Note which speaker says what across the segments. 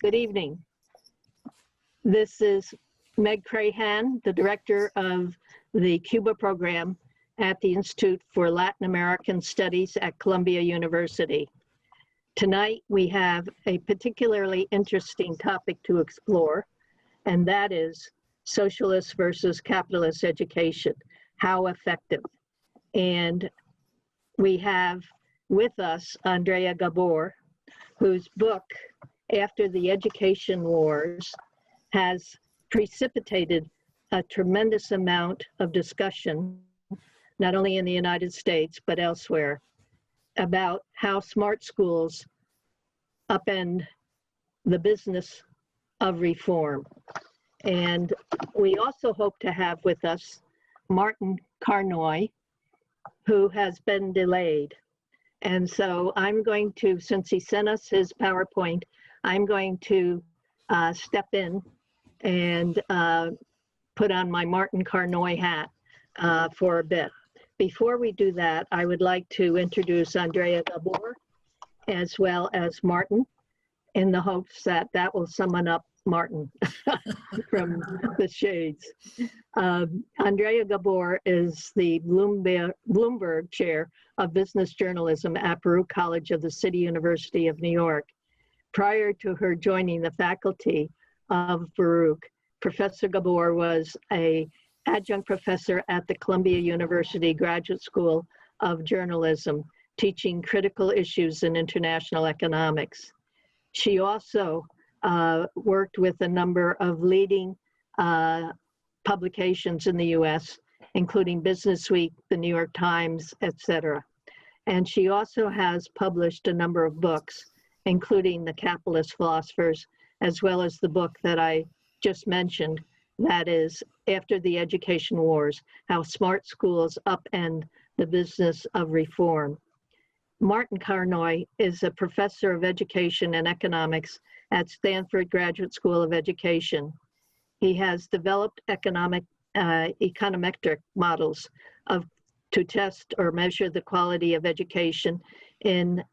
Speaker 1: Good evening. This is Meg Crahan, the director of the Cuba program at the Institute for Latin American Studies at Columbia University. Tonight, we have a particularly interesting topic to explore, and that is socialist versus capitalist education, how effective. And we have with us Andrea Gabor, whose book, After the Education Wars, has precipitated a tremendous amount of discussion, not only in the United States, but elsewhere, about how smart schools upend the business of reform. And we also hope to have with us Martin Carnoy, who has been delayed. And so I'm going to, since he sent us his PowerPoint, I'm going to step in and put on my Martin Carnoy hat for a bit. Before we do that, I would like to introduce Andrea Gabor as well as Martin, in the hopes that that will summon up Martin from the shades. Andrea Gabor is the Bloomberg Chair of Business Journalism at Baruch College of the City University of New York. Prior to her joining the faculty of Baruch, Professor Gabor was an adjunct professor at the Columbia University Graduate School of Journalism, teaching critical issues in international economics. She also worked with a number of leading publications in the US, including Business Week, the New York Times, etc. And she also has published a number of books, including The Capitalist Philosophers, as well as the book that I just mentioned, that is After the Education Wars, How Smart Schools Upend the Business of Reform. Martin Carnoy is a professor of education and economics at Stanford Graduate School of Education. He has developed econometric models to test or measure the quality of education in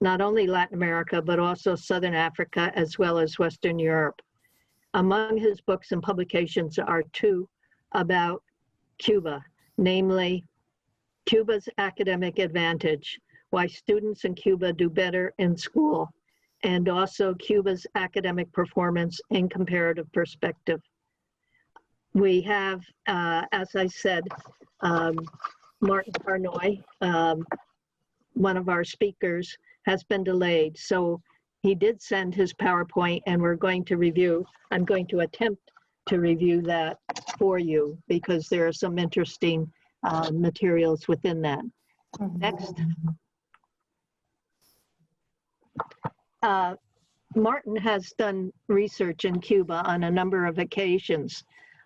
Speaker 1: not only Latin America, but also Southern Africa, as well as Western Europe. Among his books and publications are two about Cuba, namely Cuba's Academic Advantage, Why Students in Cuba Do Better in School, and also Cuba's Academic Performance in Comparative Perspective. We have, as I said, Martin Carnoy, one of our speakers, has been delayed. So he did send his PowerPoint, and we're going to review, I'm going to attempt to review that for you because there are some interesting materials within that. Next. Martin has done research in Cuba on a number of occasions,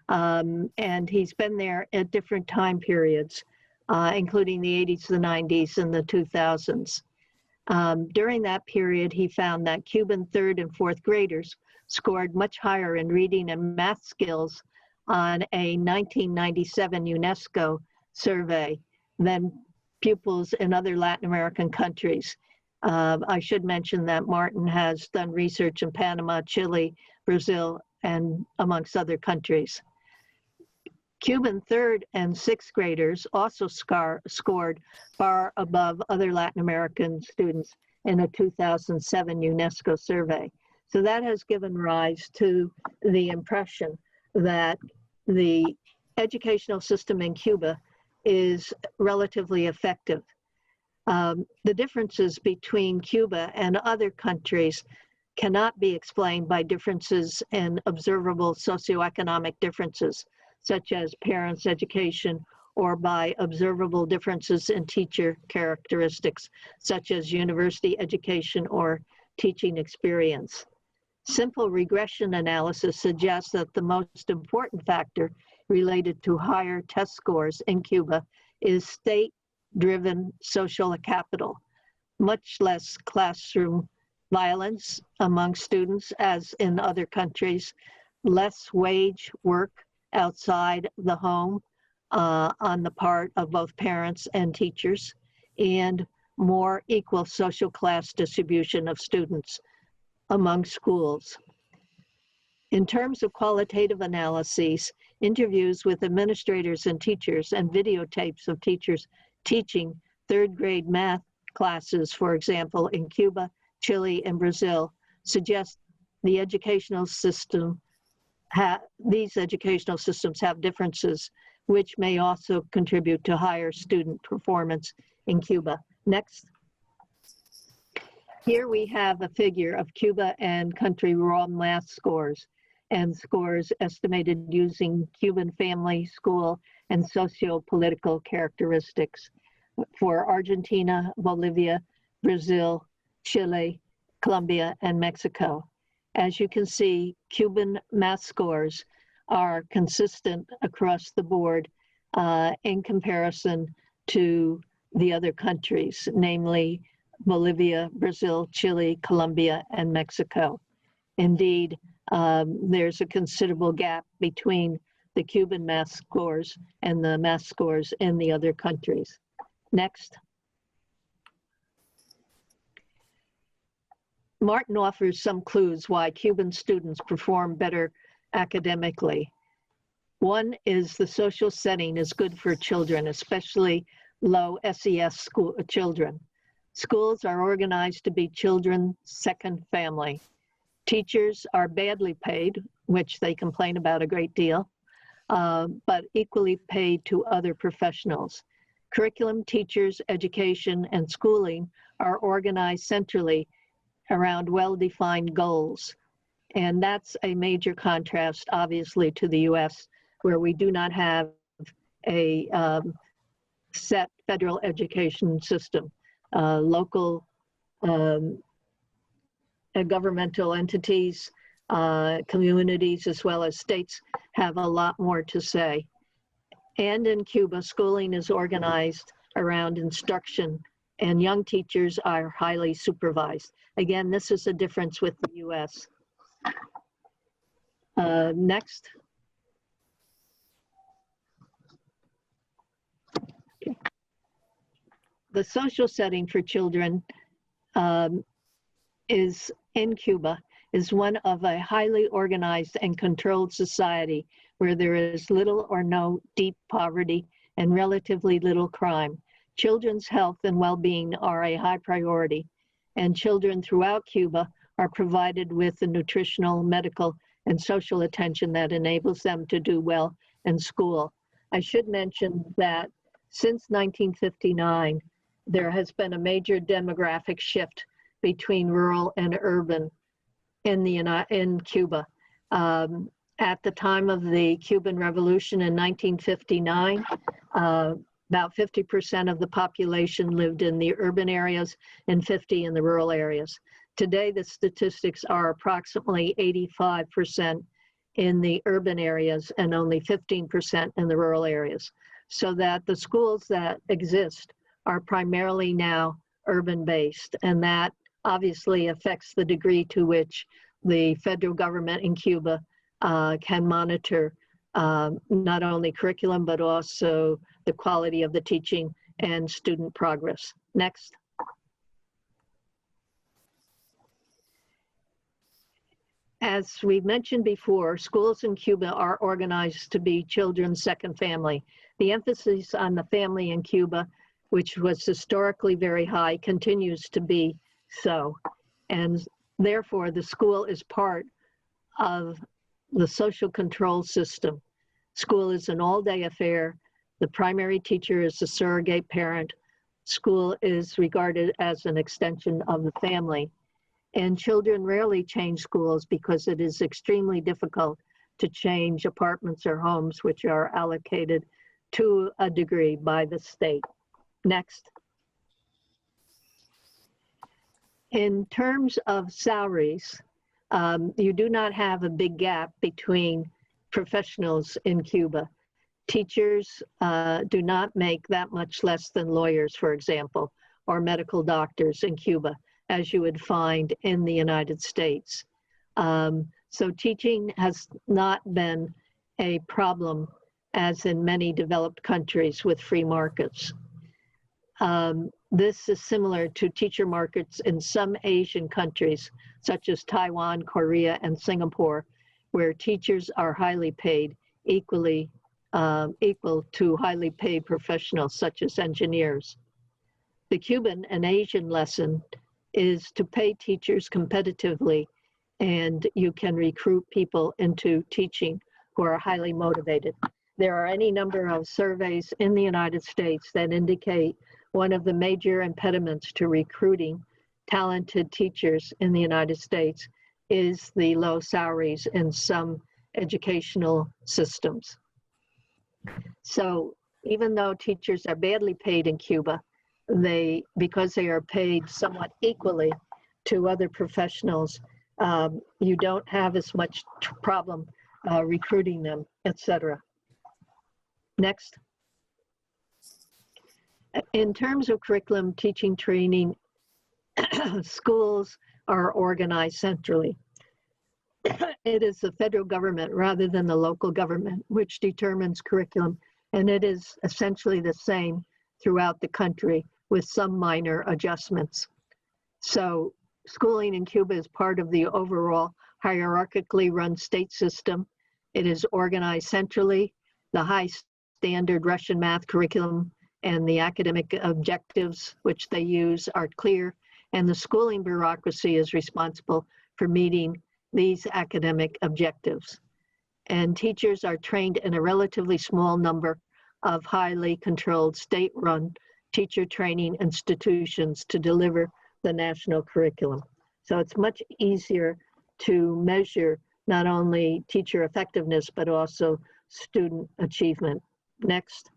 Speaker 1: and he's been there at different time periods, including the 80s, the 90s, and the 2000s. During that period, he found that Cuban third and fourth graders scored much higher in reading and math skills on a 1997 UNESCO survey than pupils in other Latin American countries. I should mention that Martin has done research in Panama, Chile, Brazil, and amongst other countries. Cuban third and sixth graders also scored far above other Latin American students in a 2007 UNESCO survey. So that has given rise to the impression that the educational system in Cuba is relatively effective. The differences between Cuba and other countries cannot be explained by differences in observable socioeconomic differences, such as parents' education, or by observable differences in teacher characteristics, such as university education or teaching experience. Simple regression analysis suggests that the most important factor related to higher test scores in Cuba is state-driven social capital, much less classroom violence among students as in other countries, less wage work outside the home on the part of both parents and teachers, and more equal social class distribution of students among schools. In terms of qualitative analyses, interviews with administrators and teachers and videotapes of teachers teaching third grade math classes, for example, in Cuba, Chile, and Brazil, suggest the educational system these educational systems have differences, which may also contribute to higher student performance in Cuba. Next. Here we have a figure of Cuba and country raw math scores and scores estimated using Cuban family, school, and socio-political characteristics for Argentina, Bolivia, Brazil, Chile, Colombia, and Mexico. As you can see, Cuban math scores are consistent across the board in comparison to the other countries, namely Bolivia, Brazil, Chile, Colombia, and Mexico. Indeed, there's a considerable gap between the Cuban math scores and the math scores in the other countries. Next. Martin offers some clues why Cuban students perform better academically. One is the social setting is good for children, especially low SES school children. Schools are organized to be children's second family. Teachers are badly paid, which they complain about a great deal, but equally paid to other professionals. Curriculum, teachers, education, and schooling are organized centrally around well-defined goals. And that's a major contrast, obviously, to the US, where we do not have a set federal education system. Local governmental entities, communities, as well as states have a lot more to say. And in Cuba, schooling is organized around instruction, and young teachers are highly supervised. Again, this is a difference with the US. Next. Okay. The social setting for children is in Cuba is one of a highly organized and controlled society where there is little or no deep poverty and relatively little crime. Children's health and well-being are a high priority, and children throughout Cuba are provided with the nutritional, medical, and social attention that enables them to do well in school. I should mention that since 1959, there has been a major demographic shift between rural and urban in Cuba. At the time of the Cuban Revolution in 1959, about 50% of the population lived in the urban areas and 50% in the rural areas. Today, the statistics are approximately 85% in the urban areas and only 15% in the rural areas. So that the schools that exist are primarily now urban-based, and that obviously affects the degree to which the federal government in Cuba can monitor not only curriculum, but also the quality of the teaching and student progress. Next. As we mentioned before, schools in Cuba are organized to be children's second family. The emphasis on the family in Cuba, which was historically very high, continues to be so. And therefore, the school is part of the social control system. School is an all-day affair. The primary teacher is the surrogate parent. School is regarded as an extension of the family. And children rarely change schools because it is extremely difficult to change apartments or homes which are allocated to a degree by the state. Next. In terms of salaries, you do not have a big gap between professionals in Cuba. Teachers do not make that much less than lawyers, for example, or medical doctors in Cuba, as you would find in the United States. So teaching has not been a problem as in many developed countries with free markets. This is similar to teacher markets in some Asian countries, such as Taiwan, Korea, and Singapore, where teachers are highly paid, equal to highly paid professionals such as engineers. The Cuban and Asian lesson is to pay teachers competitively, and you can recruit people into teaching who are highly motivated. There are any number of surveys in the United States that indicate one of the major impediments to recruiting talented teachers in the United States is the low salaries in some educational systems. So even though teachers are badly paid in Cuba, because they are paid somewhat equally to other professionals, you don't have as much problem recruiting them, etc. Next. In terms of curriculum, teaching, training, schools are organized centrally. It is the federal government rather than the local government which determines curriculum, and it is essentially the same throughout the country with some minor adjustments. So schooling in Cuba is part of the overall hierarchically run state system. It is organized centrally. The high standard Russian math curriculum and the academic objectives which they use are clear, and the schooling bureaucracy is responsible for meeting these academic objectives. And teachers are trained in a relatively small number of highly controlled state-run teacher training institutions to deliver the national curriculum. So it's much easier to measure not only teacher effectiveness, but also student achievement. Next.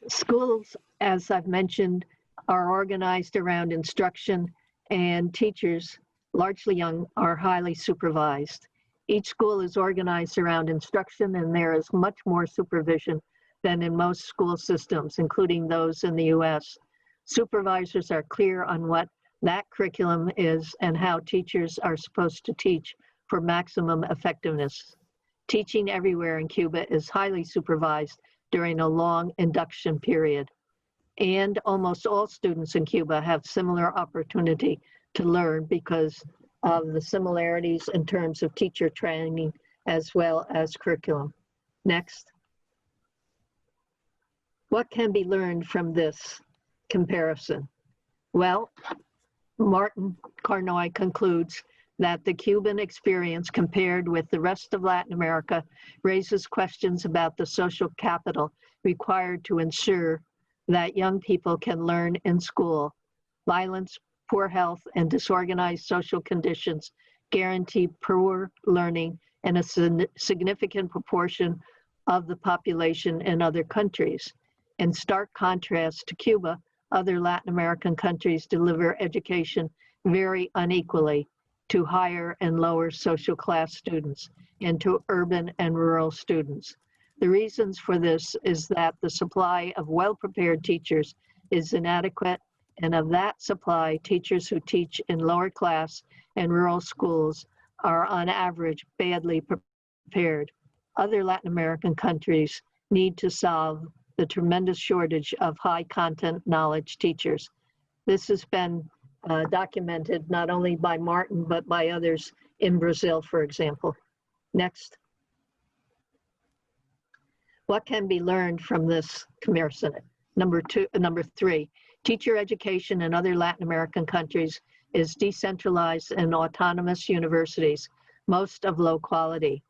Speaker 1: Schools, as I've mentioned, are organized around instruction, and teachers, largely young, are highly supervised. Each school is organized around instruction, and there is much more supervision than in most school systems, including those in the US. Supervisors are clear on what that curriculum is and how teachers are supposed to teach for maximum effectiveness. Teaching everywhere in Cuba is highly supervised during a long induction period. And almost all students in Cuba have similar opportunity to learn because of the similarities in terms of teacher training as well as curriculum. Next. What can be learned from this comparison? Well, Martin Carnoy concludes that the Cuban experience compared with the rest of Latin America raises questions about the social capital required to ensure that young people can learn in school. Violence, poor health, and disorganized social conditions guarantee poor learning in a significant proportion of the population in other countries. In stark contrast to Cuba, other Latin American countries deliver education very unequally to higher and lower social class students and to urban and rural students. The reasons for this is that the supply of well-prepared teachers is inadequate, and of that supply, teachers who teach in lower class and rural schools are on average badly prepared. Other Latin American countries need to solve the tremendous shortage of high content knowledge teachers. This has been documented not only by Martin, but by others in Brazil, for example. Next. What can be learned from this comparison? Number 3, teacher education in other Latin American countries is decentralized and autonomous universities, most of low quality.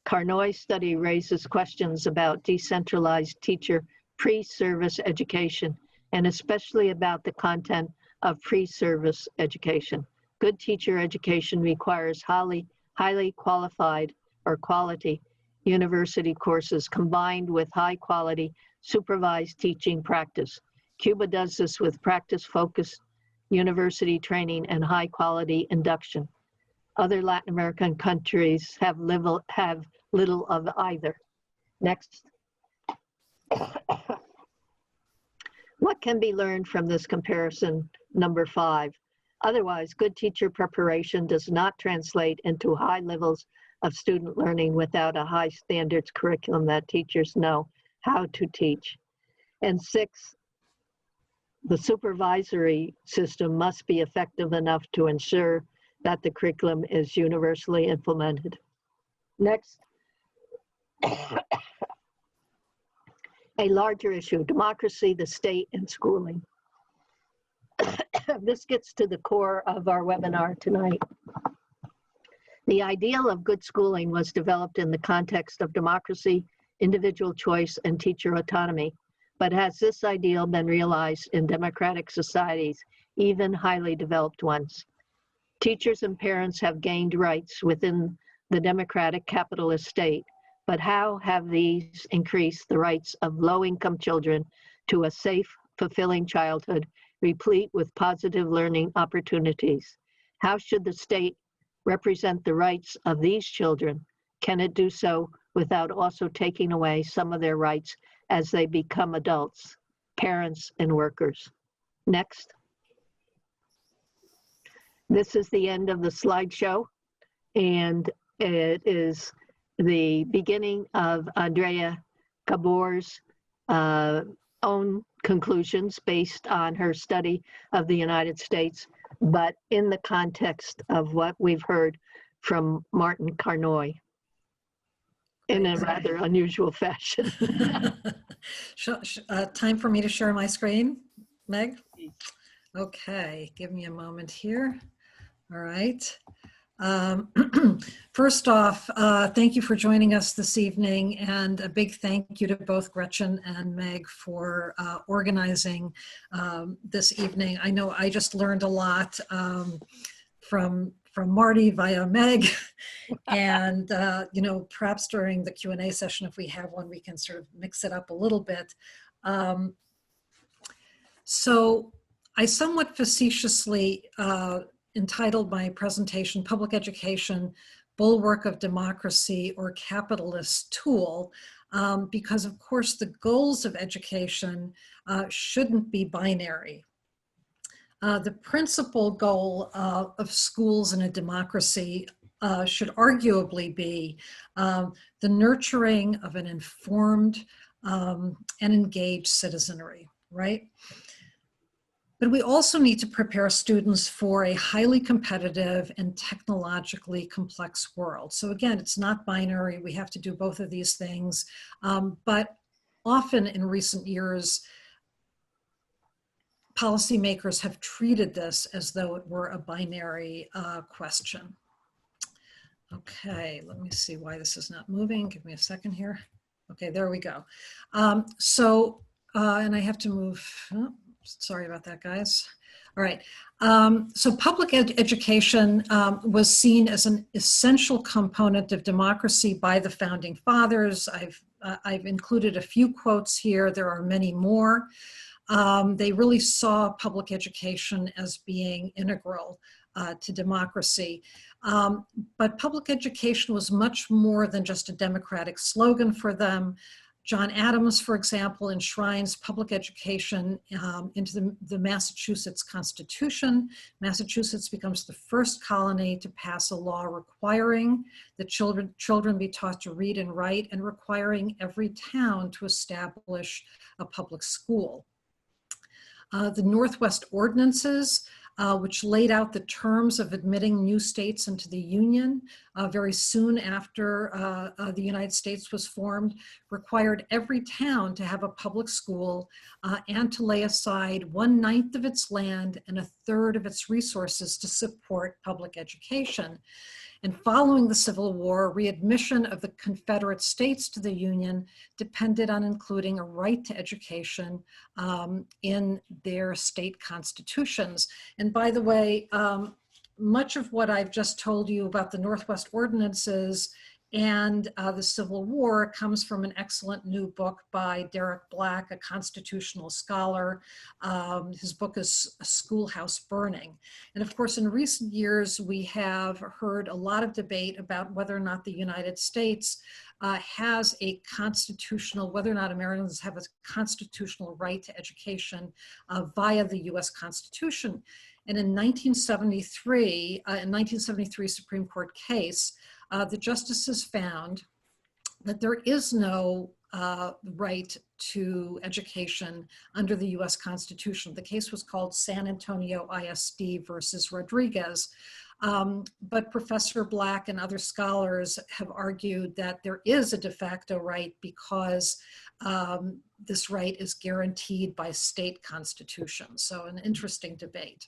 Speaker 1: Carnoy's study raises questions about decentralized teacher pre-service education, and especially about the content of pre-service education. Good teacher education requires highly qualified or quality university courses combined with high quality supervised teaching practice. Cuba does this with practice-focused university training and high quality induction. Other Latin American countries have little of either. Next. What can be learned from this comparison? Number 5. Otherwise, good teacher preparation does not translate into high levels of student learning without a high standards curriculum that teachers know how to teach. And 6, the supervisory system must be effective enough to ensure that the curriculum is universally implemented. Next. A larger issue, democracy, the state, and schooling. This gets to the core of our webinar tonight. The ideal of good schooling was developed in the context of democracy, individual choice, and teacher autonomy. But has this ideal been realized in democratic societies, even highly developed ones? Teachers and parents have gained rights within the democratic capitalist state, but how have these increased the rights of low-income children to a safe, fulfilling childhood, replete with positive learning opportunities? How should the state represent the rights of these children? Can it do so without also taking away some of their rights as they become adults, parents, and workers? Next. This is the end of the slideshow, and it is the beginning of Andrea Gabor's own conclusions based on her study of the United States, but in the context of what we've heard from Martin Carnoy in a rather unusual fashion.
Speaker 2: Time for me to share my screen, Meg? Okay, give me a moment here. All right. First off, thank you for joining us this evening, and a big thank you to both Gretchen and Meg for organizing this evening. I know I just learned a lot from Marty via Meg, and you know, perhaps during the Q&A session, if we have one, we can sort of mix it up a little bit. So I somewhat facetiously entitled my presentation, Public Education, Bulwark of Democracy or Capitalist Tool, because of course the goals of education shouldn't be binary. The principal goal of schools in a democracy should arguably be the nurturing of an informed and engaged citizenry, right? But we also need to prepare students for a highly competitive and technologically complex world. So again, it's not binary. We have to do both of these things. But often in recent years, policymakers have treated this as though it were a binary question. Okay, let me see why this is not moving. Give me a second here. Okay, there we go. And I have to move. Oh, sorry about that, guys. All right. So public education was seen as an essential component of democracy by the founding fathers. I've included a few quotes here. There are many more. They really saw public education as being integral to democracy. But public education was much more than just a democratic slogan for them. John Adams, for example, enshrines public education into the Massachusetts Constitution. Massachusetts becomes the first colony to pass a law requiring that children be taught to read and write, and requiring every town to establish a public school. The Northwest Ordinances, which laid out the terms of admitting new states into the Union very soon after the United States was formed, required every town to have a public school and to lay aside 1/9 of its land and 1/3 of its resources to support public education. And following the Civil War, readmission of the Confederate States to the Union depended on including a right to education in their state constitutions. And by the way, much of what I've just told you about the Northwest Ordinances and the Civil War comes from an excellent new book by Derek Black, a constitutional scholar. His book is Schoolhouse Burning. And of course, in recent years, we have heard a lot of debate about whether or not the United States has a constitutional, whether or not Americans have a constitutional right to education via the US Constitution. And in 1973 Supreme Court case, the justices found that there is no right to education under the US Constitution. The case was called San Antonio ISD versus Rodriguez. But Professor Black and other scholars have argued that there is a de facto right because this right is guaranteed by state constitutions. So an interesting debate.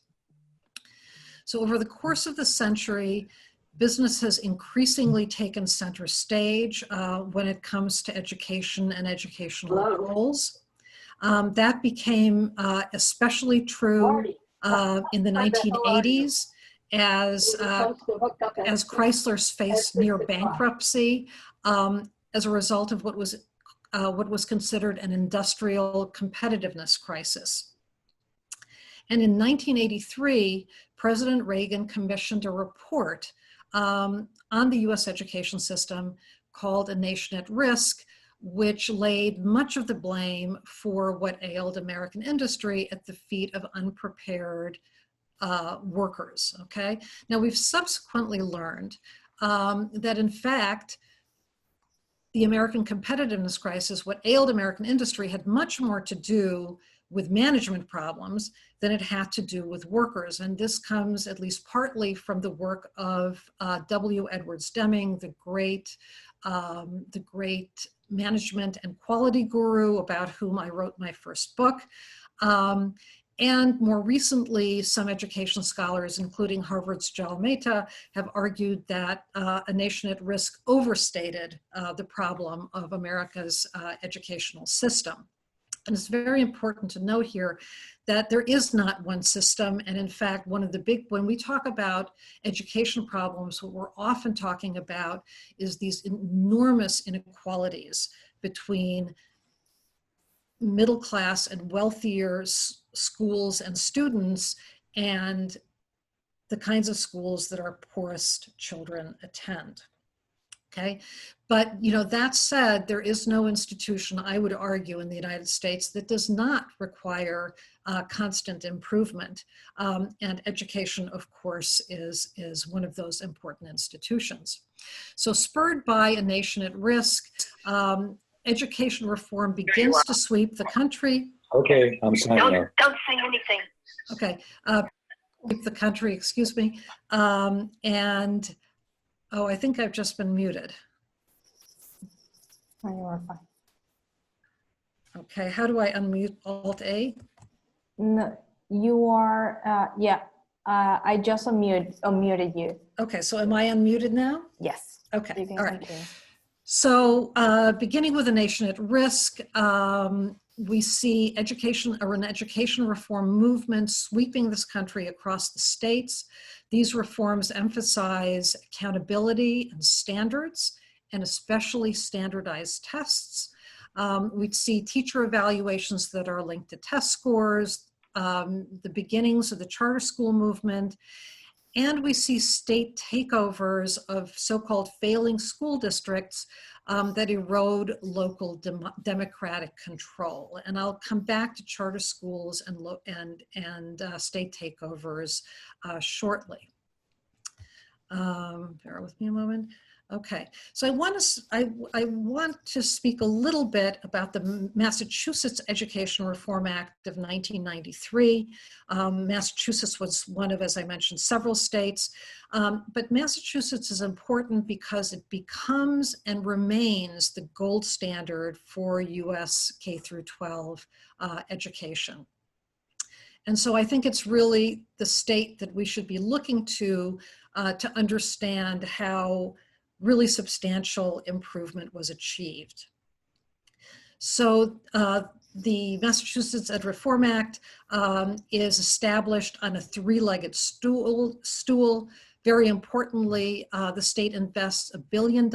Speaker 2: So over the course of the century, business has increasingly taken center stage when it comes to education and educational goals. That became especially true in the 1980s as Chrysler's faced near bankruptcy as a result of what was considered an industrial competitiveness crisis. And in 1983, President Reagan commissioned a report on the US education system called A Nation at Risk, which laid much of the blame for what ailed American industry at the feet of unprepared workers, okay? Now we've subsequently learned that in fact, the American competitiveness crisis, what ailed American industry had much more to do with management problems than it had to do with workers. And this comes at least partly from the work of W. Edwards Deming, the great management and quality guru about whom I wrote my first book. And more recently, some education scholars, including Harvard's Jal Mehta, have argued that A Nation at Risk overstated the problem of America's educational system. And it's very important to note here that there is not one system. And in fact, when we talk about education problems, what we're often talking about is these enormous inequalities between middle class and wealthier schools and students and the kinds of schools that our poorest children attend. Okay, but that said, there is no institution, I would argue, in the United States that does not require constant improvement. And education, of course, is one of those important institutions. So spurred by A Nation at Risk, education reform begins to sweep the country.
Speaker 3: Okay, I'm signing out.
Speaker 4: Don't say anything.
Speaker 2: Okay, sweep the country, excuse me. And oh, I think I've just been muted.
Speaker 5: Oh, you are fine.
Speaker 2: Okay, how do I unmute? Alt-A?
Speaker 5: No, you are, yeah. I just unmuted you.
Speaker 2: Okay, so am I unmuted now?
Speaker 5: Yes.
Speaker 2: Okay,
Speaker 5: You can
Speaker 2: all right.
Speaker 5: continue.
Speaker 2: So beginning with A Nation at Risk, we see an education reform movement sweeping this country across the states. These reforms emphasize accountability and standards, and especially standardized tests. We'd see teacher evaluations that are linked to test scores, the beginnings of the charter school movement, and we see state takeovers of so-called failing school districts that erode local democratic control. And I'll come back to charter schools and state takeovers shortly. Bear with me a moment. Okay, so I want to speak a little bit about the Massachusetts Education Reform Act of 1993. Massachusetts was one of, as I mentioned, several states, but Massachusetts is important because it becomes and remains the gold standard for US K through 12 education. And so I think it's really the state that we should be looking to understand how really substantial improvement was achieved. So the Massachusetts Ed Reform Act is established on a three-legged stool. Very importantly, the state invests $1 billion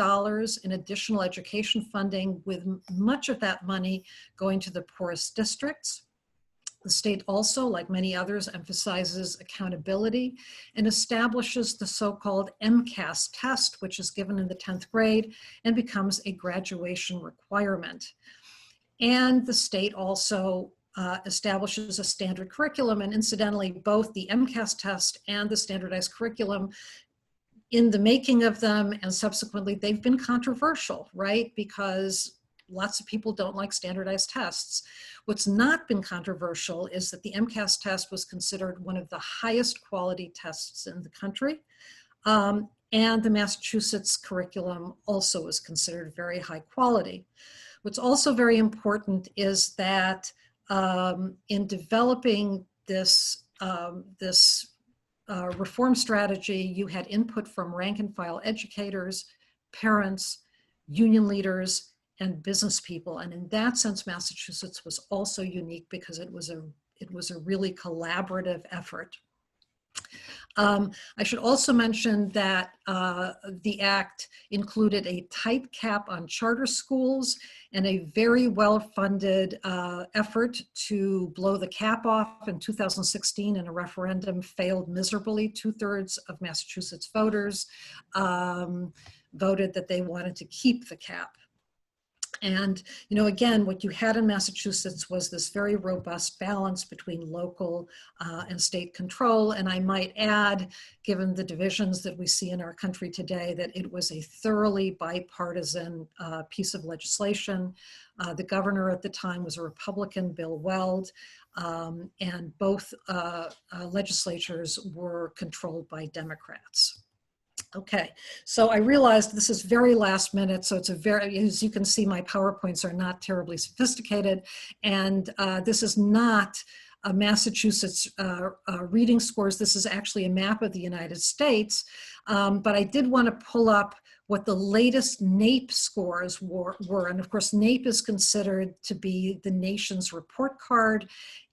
Speaker 2: in additional education funding, with much of that money going to the poorest districts. The state also, like many others, emphasizes accountability and establishes the so-called MCAS test, which is given in the 10th grade and becomes a graduation requirement. And the state also establishes a standard curriculum, and incidentally, both the MCAS test and the standardized curriculum, in the making of them and subsequently, they've been controversial, right? Because lots of people don't like standardized tests. What's not been controversial is that the MCAS test was considered one of the highest quality tests in the country. And the Massachusetts curriculum also was considered very high quality. What's also very important is that in developing this, reform strategy, you had input from rank and file educators, parents, union leaders, and business people. And in that sense, Massachusetts was also unique because it was a really collaborative effort. I should also mention that the Act included a tight cap on charter schools and a very well-funded effort to blow the cap off in 2016 in a referendum failed miserably. 2/3 of Massachusetts voters voted that they wanted to keep the cap. And, you know, again, what you had in Massachusetts was this very robust balance between local and state control. And I might add, given the divisions that we see in our country today, that it was a thoroughly bipartisan piece of legislation. The governor at the time was a Republican, Bill Weld, and both legislatures were controlled by Democrats. Okay, so I realized this is very last minute, so it's a very, as you can see, my PowerPoints are not terribly sophisticated, and this is not a Massachusetts reading scores. This is actually a map of the United States, but I did want to pull up what the latest NAEP scores were, and of course NAEP is considered to be the nation's report card.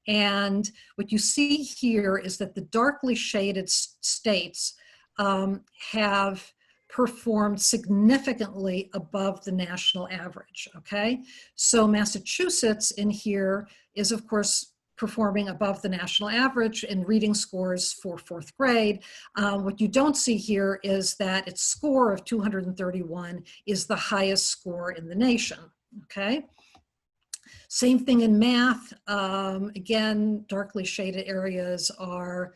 Speaker 2: And what you see here is that the darkly shaded states have performed significantly above the national average, okay? So Massachusetts in here is of course performing above the national average in reading scores for 4th grade. What you don't see here is that its score of 231 is the highest score in the nation, okay? Same thing in math. Again, darkly shaded areas are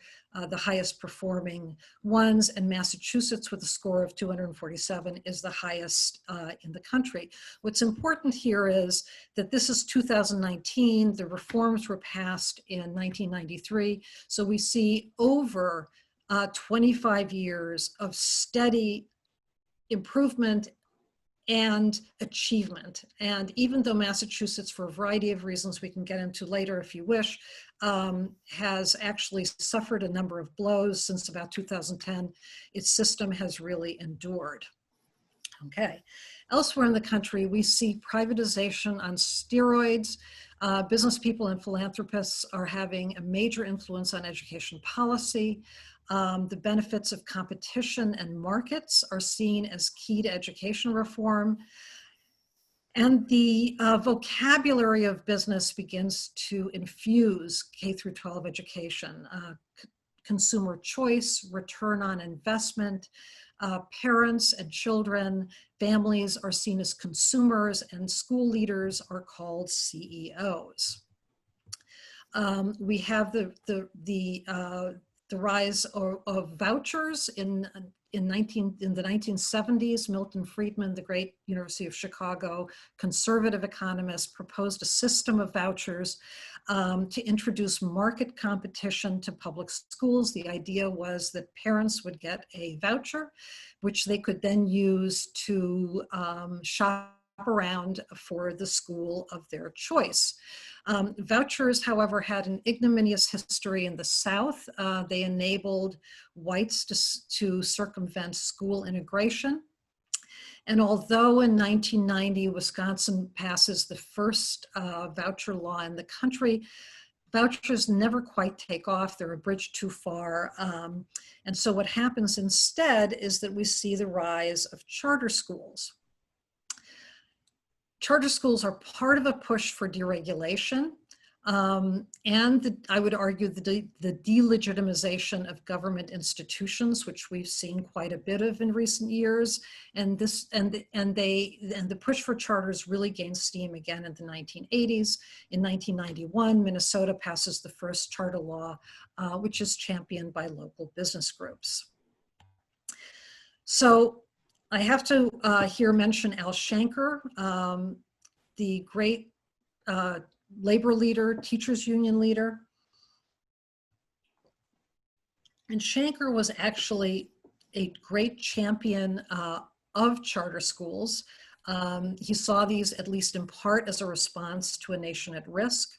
Speaker 2: the highest performing ones, and Massachusetts with a score of 247 is the highest in the country. What's important here is that this is 2019, the reforms were passed in 1993, so we see over 25 years of steady improvement and achievement. And even though Massachusetts, for a variety of reasons we can get into later if you wish, has actually suffered a number of blows since about 2010, its system has really endured. Okay, elsewhere in the country, we see privatization on steroids. Business people and philanthropists are having a major influence on education policy. The benefits of competition and markets are seen as key to education reform. And the vocabulary of business begins to infuse K-12 education. Consumer choice, return on investment, parents and children, families are seen as consumers, and school leaders are called CEOs. We have the rise of vouchers in the 1970s. Milton Friedman, the great University of Chicago conservative economist, proposed a system of vouchers to introduce market competition to public schools. The idea was that parents would get a voucher, which they could then use to shop around for the school of their choice. Vouchers, however, had an ignominious history in the South. They enabled whites to circumvent school integration. And although in 1990, Wisconsin passes the first voucher law in the country, vouchers never quite take off. They're a bridge too far. And so what happens instead is that we see the rise of charter schools. Charter schools are part of a push for deregulation and I would argue the delegitimization of government institutions, which we've seen quite a bit of in recent years. And the push for charters really gained steam again in the 1980s. In 1991, Minnesota passes the first charter law, which is championed by local business groups. So I have to here mention Al Shanker. the great labor leader, teachers union leader. And Shanker was actually a great champion of charter schools. He saw these, at least in part, as a response to a nation at risk.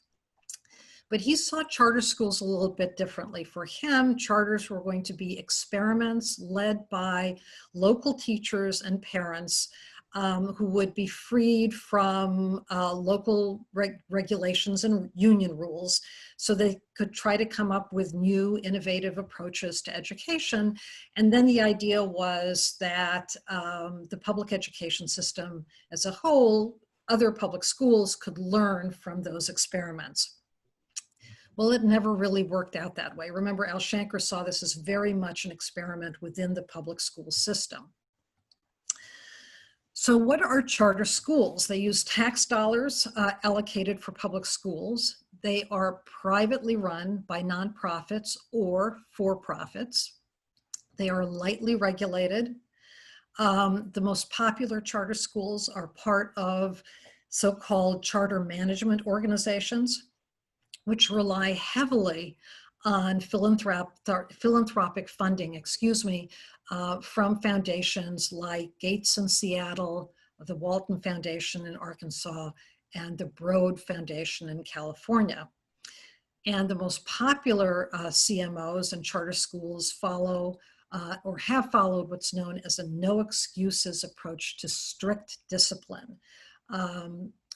Speaker 2: But he saw charter schools a little bit differently. For him, charters were going to be experiments led by local teachers and parents who would be freed from local regulations and union rules, so they could try to come up with new innovative approaches to education. And then the idea was that the public education system as a whole, other public schools could learn from those experiments. Well, it never really worked out that way. Remember, Al Shanker saw this as very much an experiment within the public school system. So what are charter schools? They use tax dollars allocated for public schools. They are privately run by nonprofits or for-profits. They are lightly regulated. The most popular charter schools are part of so-called charter management organizations, which rely heavily on philanthropic funding, from foundations like Gates in Seattle, the Walton Foundation in Arkansas, and the Broad Foundation in California. And the most popular CMOs and charter schools follow or have followed what's known as a no excuses approach to strict discipline.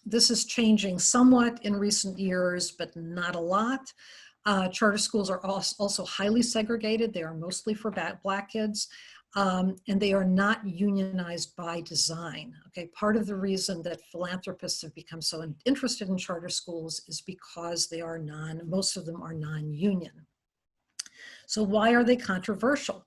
Speaker 2: This is changing somewhat in recent years, but not a lot. Charter schools are also highly segregated. They are mostly for Black kids, and they are not unionized by design. Okay, part of the reason that philanthropists have become so interested in charter schools is because they are most of them are non-union. So why are they controversial?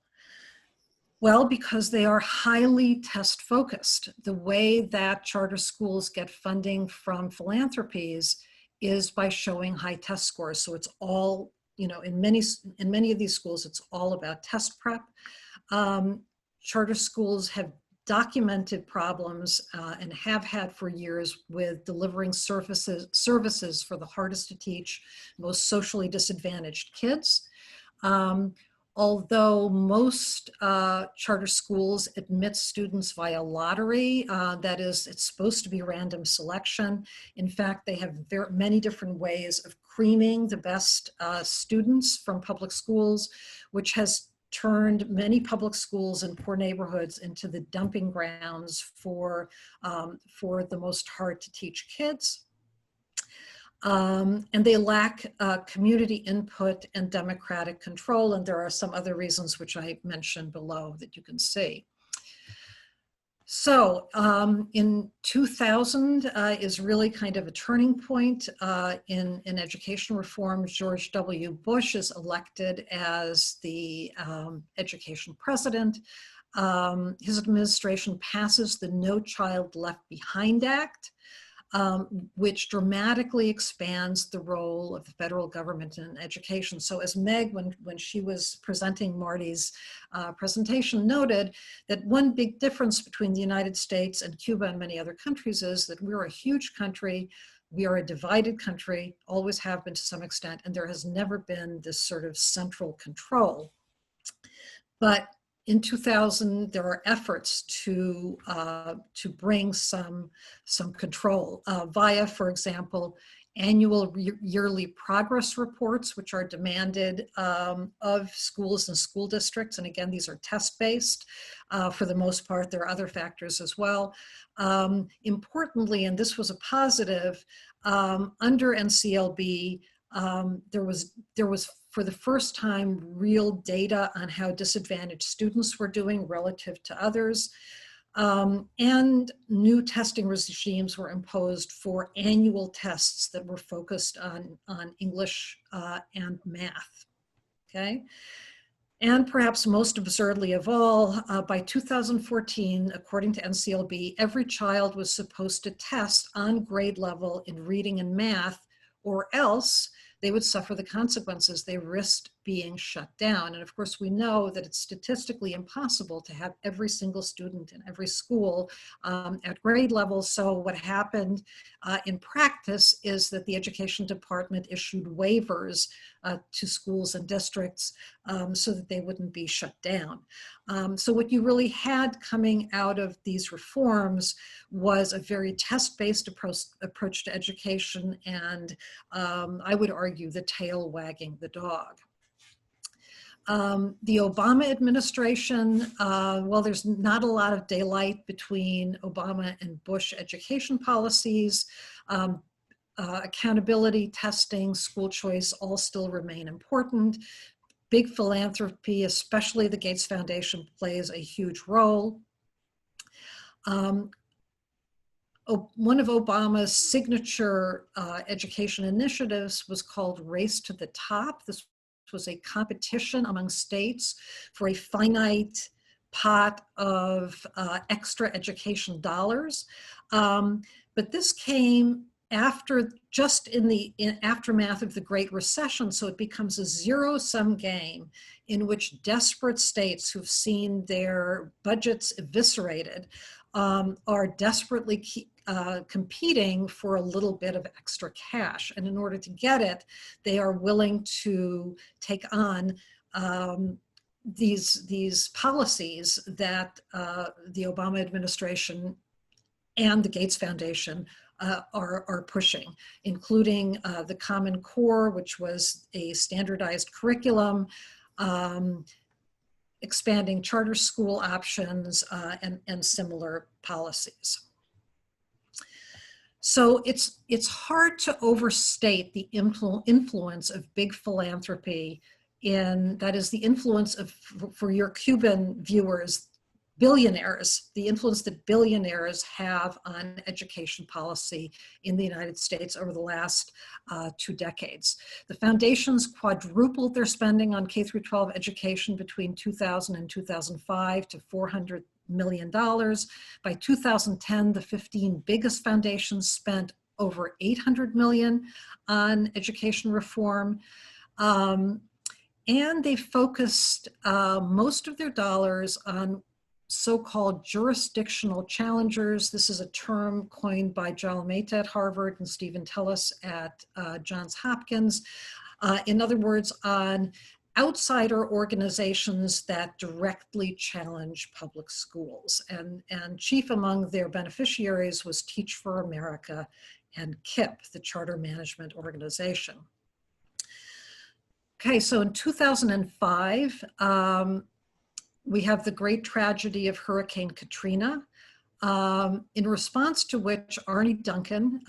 Speaker 2: Well, because they are highly test focused. The way that charter schools get funding from philanthropies is by showing high test scores. So it's all, in many of these schools, it's all about test prep. Charter schools have documented problems and have had for years with delivering services for the hardest to teach, most socially disadvantaged kids. Although most charter schools admit students via lottery, that is, it's supposed to be random selection. In fact, they have many different ways of creaming the best students from public schools, which has turned many public schools in poor neighborhoods into the dumping grounds for the most hard to teach kids. And they lack community input and democratic control. And there are some other reasons which I mentioned below that you can see. So in 2000 is really kind of a turning point in education reform. George W. Bush is elected as the education president. His administration passes the No Child Left Behind Act, which dramatically expands the role of the federal government in education. So as Meg, when she was presenting Marty's presentation, noted that one big difference between the United States and Cuba and many other countries is that we're a huge country, we are a divided country, always have been to some extent, and there has never been this sort of central control. But in 2000, there are efforts to bring some control via, for example, annual yearly progress reports, which are demanded of schools and school districts. And again, these are test-based for the most part. There are other factors as well. Importantly, and this was a positive, under NCLB, there was for the first time real data on how disadvantaged students were doing relative to others. And new testing regimes were imposed for annual tests that were focused on English and math, okay? And perhaps most absurdly of all, by 2014, according to NCLB, every child was supposed to test on grade level in reading and math, or else they would suffer the consequences. They risked being shut down. And of course, we know that it's statistically impossible to have every single student in every school at grade level. So what happened in practice is that the education department issued waivers to schools and districts so that they wouldn't be shut down. So what you really had coming out of these reforms was a very test-based approach to education, and I would argue the tail wagging the dog. The Obama administration, well, there's not a lot of daylight between Obama and Bush education policies. Accountability, testing, school choice all still remain important. Big philanthropy, especially the Gates Foundation, plays a huge role. One of Obama's signature education initiatives was called Race to the Top. This was a competition among states for a finite pot of extra education dollars. But this came after, just in the aftermath of the Great Recession, so it becomes a zero-sum game in which desperate states who've seen their budgets eviscerated are desperately competing for a little bit of extra cash. And in order to get it, they are willing to take on these policies that the Obama administration and the Gates Foundation are pushing, including the Common Core, which was a standardized curriculum, expanding charter school options, and similar policies. So it's hard to overstate the influence of big philanthropy that is the influence of, for your Cuban viewers, billionaires, the influence that billionaires have on education policy in the United States over the last 2 decades. The foundations quadrupled their spending on K-12 education between 2000 and 2005 to $400 million. By 2010, the 15 biggest foundations spent over $800 million on education reform. And they focused most of their dollars on so-called jurisdictional challengers. This is a term coined by Joel Mehta at Harvard and Stephen Tellis at Johns Hopkins. In other words, on outsider organizations that directly challenge public schools. And chief among their beneficiaries was Teach for America and KIP, the Charter Management Organization. Okay, so in 2005, we have the great tragedy of Hurricane Katrina, in response to which Arne Duncan,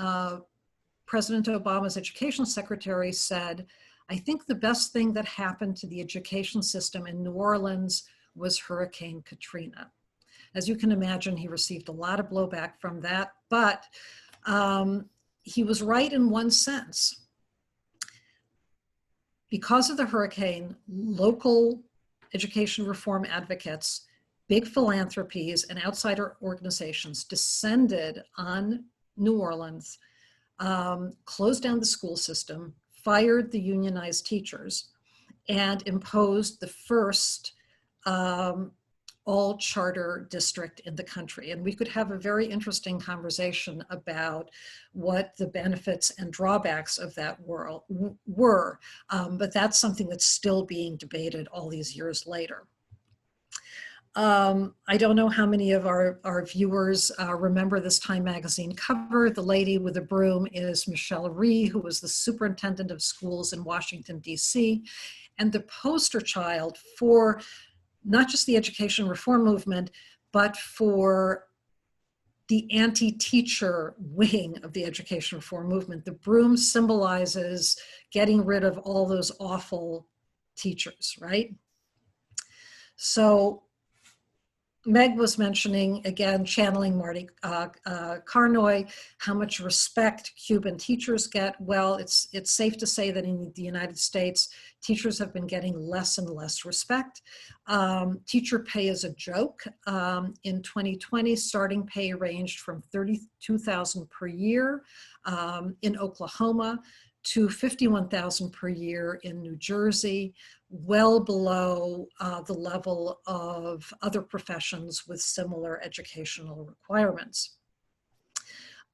Speaker 2: President Obama's education secretary, said, "I think the best thing that happened to the education system in New Orleans was Hurricane Katrina." As you can imagine, he received a lot of blowback from that, but he was right in one sense. Because of the hurricane, local education reform advocates, big philanthropies, and outsider organizations descended on New Orleans, closed down the school system, fired the unionized teachers, and imposed the first all charter district in the country. And we could have a very interesting conversation about what the benefits and drawbacks of that were, but that's something that's still being debated all these years later. I don't know how many of our viewers remember this Time magazine cover. The lady with the broom is Michelle Rhee, who was the superintendent of schools in Washington, D.C., and the poster child for not just the education reform movement, but for the anti-teacher wing of the education reform movement. The broom symbolizes getting rid of all those awful teachers, right? So Meg was mentioning, again, channeling Marty Carnoy, how much respect Cuban teachers get. Well, it's safe to say that in the United States, teachers have been getting less and less respect. Teacher pay is a joke. In 2020, starting pay ranged from $32,000 per year in Oklahoma to $51,000 per year in New Jersey, well below the level of other professions with similar educational requirements.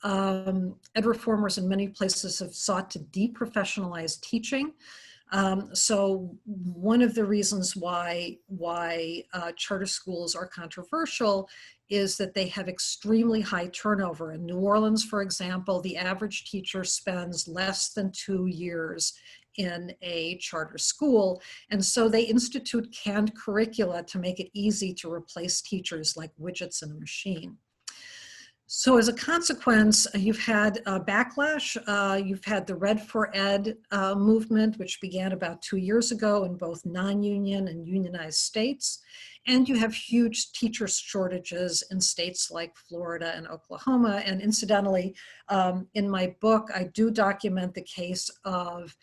Speaker 2: Ed reformers in many places have sought to deprofessionalize teaching. So one of the reasons why charter schools are controversial is that they have extremely high turnover. In New Orleans, for example, the average teacher spends less than 2 years in a charter school. And so they institute canned curricula to make it easy to replace teachers like widgets in a machine. So as a consequence, you've had a backlash. You've had the Red for Ed movement, which began about 2 years ago in both non-union and unionized states. And you have huge teacher shortages in states like Florida and Oklahoma. And incidentally, in my book, I do document the case of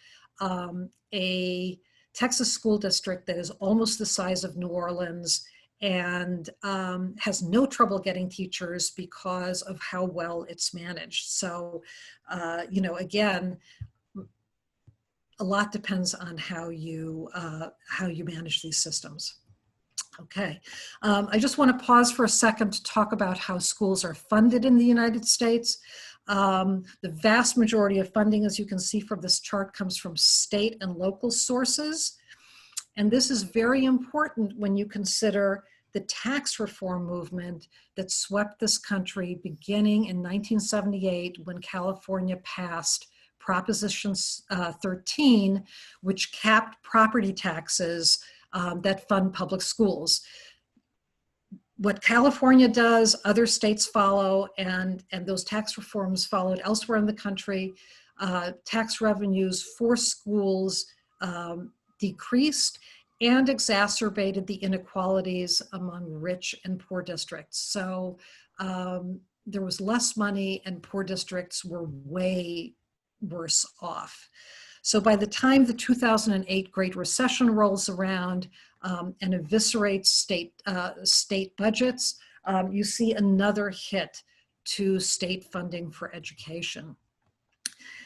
Speaker 2: a Texas school district that is almost the size of New Orleans and has no trouble getting teachers because of how well it's managed. So, you know, again, a lot depends on how you manage these systems. Okay, I just want to pause for a second to talk about how schools are funded in the United States. The vast majority of funding, as you can see from this chart, comes from state and local sources. And this is very important when you consider the tax reform movement that swept this country beginning in 1978 when California passed Proposition 13, which capped property taxes that fund public schools. What California does, other states follow, and those tax reforms followed elsewhere in the country. Tax revenues for schools decreased and exacerbated the inequalities among rich and poor districts. So there was less money and poor districts were way worse off. So by the time the 2008 Great Recession rolls around and eviscerates state budgets, you see another hit to state funding for education.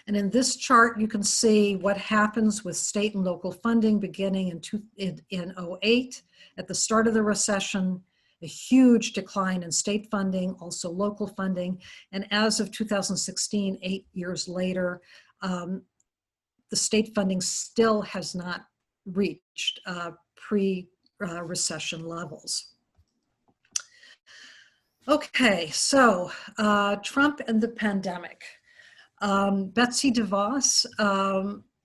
Speaker 2: And in this chart, you can see what happens with state and local funding beginning in 2008. At the start of the recession, a huge decline in state funding, also local funding. And as of 2016, 8 years later, the state funding still has not reached pre-recession levels. Okay, so Trump and the pandemic. Betsy DeVos,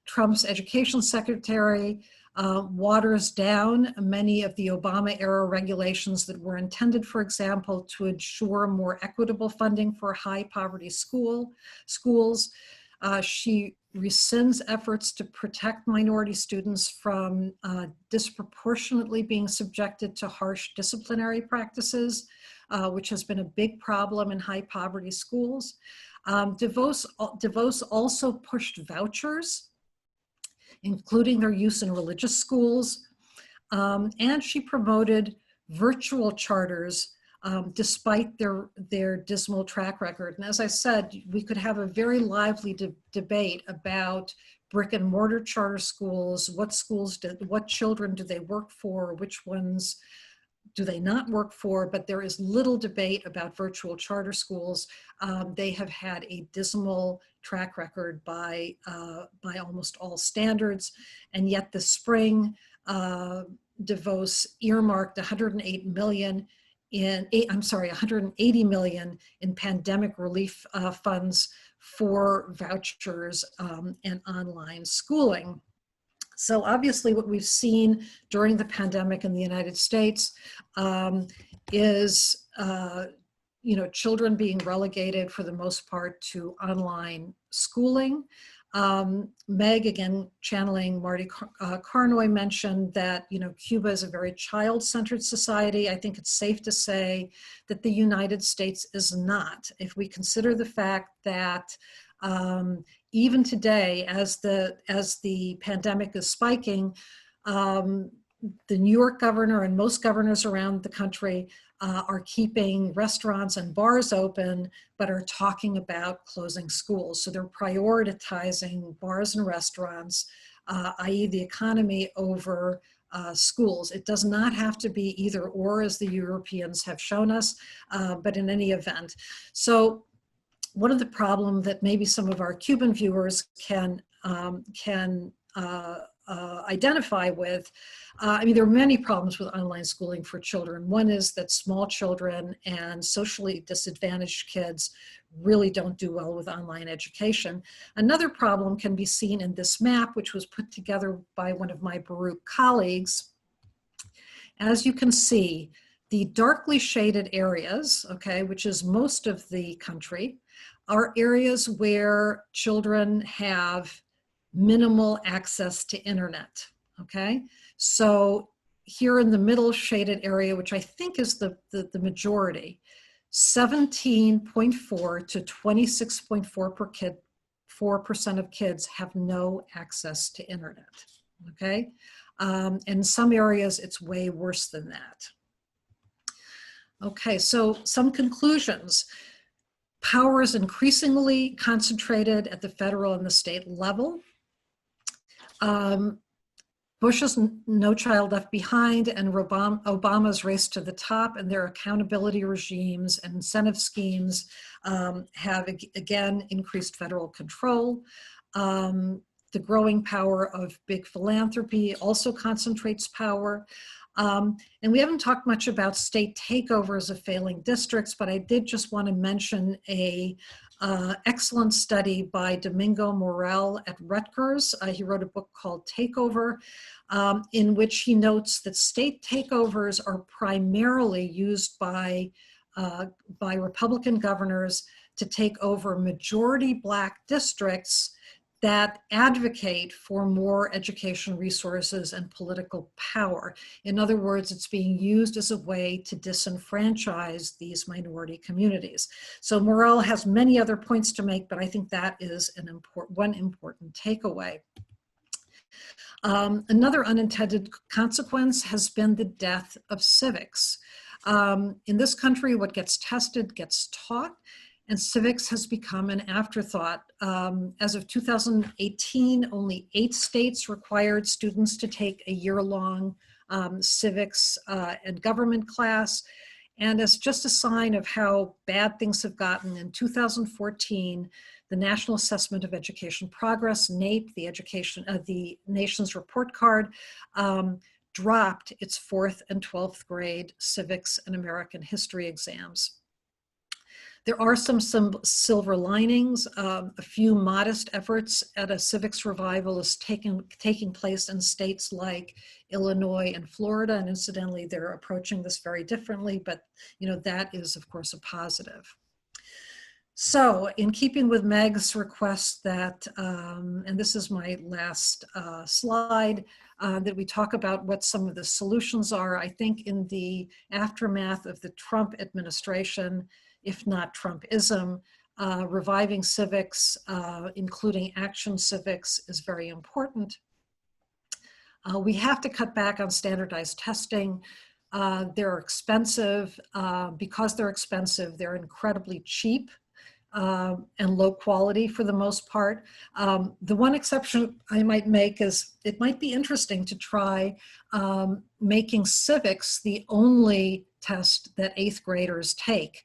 Speaker 2: Trump's education secretary, waters down many of the Obama-era regulations that were intended, for example, to ensure more equitable funding for high-poverty schools. She rescinds efforts to protect minority students from disproportionately being subjected to harsh disciplinary practices, which has been a big problem in high-poverty schools. DeVos also pushed vouchers, including their use in religious schools, and she promoted virtual charters despite their dismal track record. And as I said, we could have a very lively debate about brick and mortar charter schools, what children do they work for, which ones do they not work for, but there is little debate about virtual charter schools. They have had a dismal track record by almost all standards, and yet this spring, DeVos earmarked $180 million in pandemic relief funds for vouchers and online schooling. So obviously what we've seen during the pandemic in the United States is children being relegated for the most part to online schooling. Meg, again, channeling Marty Carnoy, mentioned that Cuba is a very child-centered society. I think it's safe to say that the United States is not. If we consider the fact that even today, as the pandemic is spiking, the New York governor and most governors around the country are keeping restaurants and bars open, but are talking about closing schools. So they're prioritizing bars and restaurants, i.e. the economy, over schools. It does not have to be either or, as the Europeans have shown us, but in any event. So one of the problems that maybe some of our Cuban viewers can identify with, I mean, there are many problems with online schooling for children. One is that small children and socially disadvantaged kids really don't do well with online education. Another problem can be seen in this map, which was put together by one of my Baruch colleagues. As you can see, the darkly shaded areas, okay, which is most of the country, are areas where children have minimal access to internet, okay? So here in the middle shaded area, which I think is the majority, 17.4 to 26.4% of kids have no access to internet, okay? In some areas, it's way worse than that. Okay, so some conclusions. Power is increasingly concentrated at the federal and the state level. Bush's No Child Left Behind and Obama's Race to the Top and their accountability regimes and incentive schemes have again increased federal control. The growing power of big philanthropy also concentrates power. And we haven't talked much about state takeovers of failing districts, but I did just want to mention a excellent study by Domingo Morel at Rutgers. He wrote a book called Takeover, in which he notes that state takeovers are primarily used by Republican governors to take over majority Black districts that advocate for more education resources and political power. In other words, it's being used as a way to disenfranchise these minority communities. So Morel has many other points to make, but I think that is one important takeaway. Another unintended consequence has been the death of civics. In this country, what gets tested gets taught, and civics has become an afterthought. As of 2018, only 8 states required students to take a year-long civics and government class. And as just a sign of how bad things have gotten, in 2014, the National Assessment of Education Progress, NAEP, the nation's report card, dropped its 4th and 12th grade civics and American history exams. There are some silver linings. A few modest efforts at a civics revival is taking place in states like Illinois and Florida, and incidentally, they're approaching this very differently, but that is, of course, a positive. So in keeping with Meg's request that, and this is my last slide, that we talk about what some of the solutions are. I think in the aftermath of the Trump administration, if not Trumpism, reviving civics, including action civics, is very important. We have to cut back on standardized testing. They're expensive. Because they're expensive, they're incredibly cheap and low quality for the most part. The one exception I might make is it might be interesting to try making civics the only test that 8th graders take.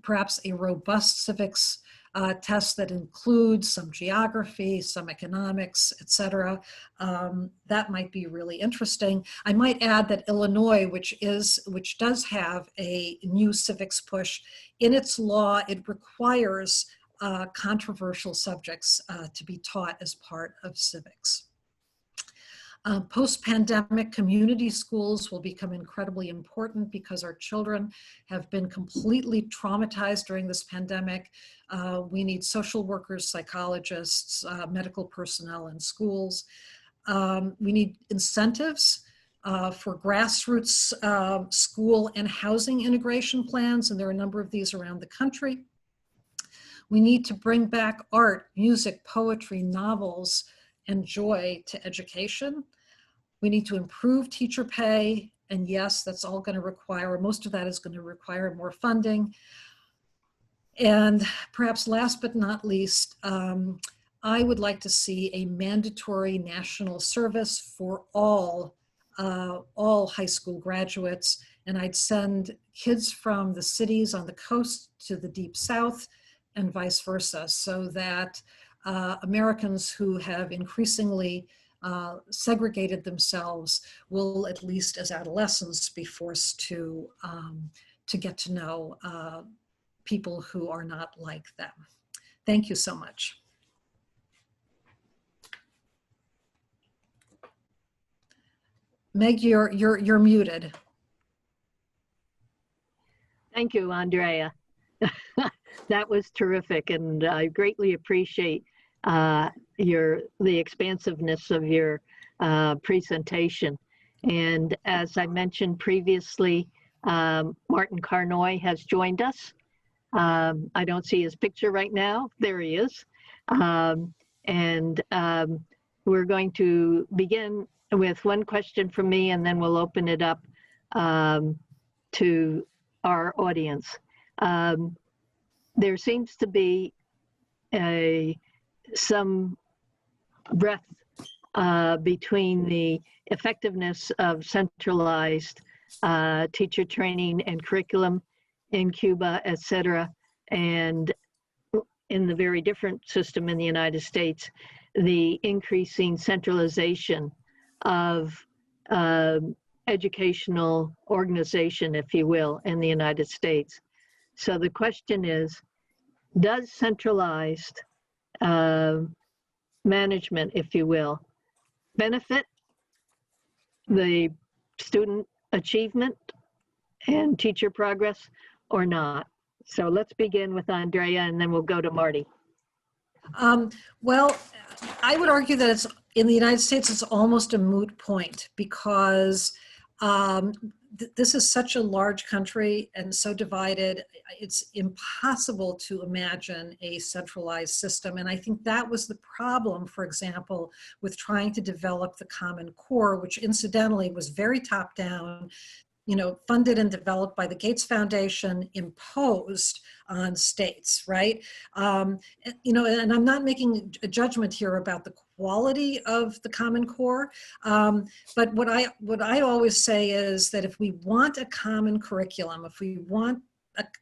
Speaker 2: Perhaps a robust civics test that includes some geography, some economics, etc. That might be really interesting. I might add that Illinois, which does have a new civics push, in its law, it requires controversial subjects to be taught as part of civics. Post-pandemic community schools will become incredibly important because our children have been completely traumatized during this pandemic. We need social workers, psychologists, medical personnel in schools. We need incentives for grassroots school and housing integration plans, and there are a number of these around the country. We need to bring back art, music, poetry, novels, and joy to education. We need to improve teacher pay. And yes, that's all going to require, most of that is going to require more funding. And perhaps last but not least, I would like to see a mandatory national service for all high school graduates. And I'd send kids from the cities on the coast to the deep south and vice versa, so that Americans who have increasingly segregated themselves will, at least as adolescents, be forced to get to know people who are not like them. Thank you so much. Meg, you're muted.
Speaker 1: Thank you, Andrea. That was terrific, and I greatly appreciate the expansiveness of your presentation. And as I mentioned previously, Martin Carnoy has joined us. I don't see his picture right now. There he is. We're going to begin with one question from me, and then we'll open it up to our audience. There seems to be some breadth between the effectiveness of centralized teacher training and curriculum in Cuba, et cetera, and in the very different system in the United States, the increasing centralization of educational organization, if you will, in the United States. So the question is, does centralized management, if you will, benefit the student achievement and teacher progress or not? So let's begin with Andrea, and then we'll go to Marty.
Speaker 2: Well, I would argue that it's in the United States, it's almost a moot point, because this is such a large country and so divided. It's impossible to imagine a centralized system. And I think that was the problem, for example, with trying to develop the Common Core, which incidentally was very top down, funded and developed by the Gates Foundation, imposed on states, right? And I'm not making a judgment here about the quality of the Common Core, but what I always say is that if we want a common curriculum, if we want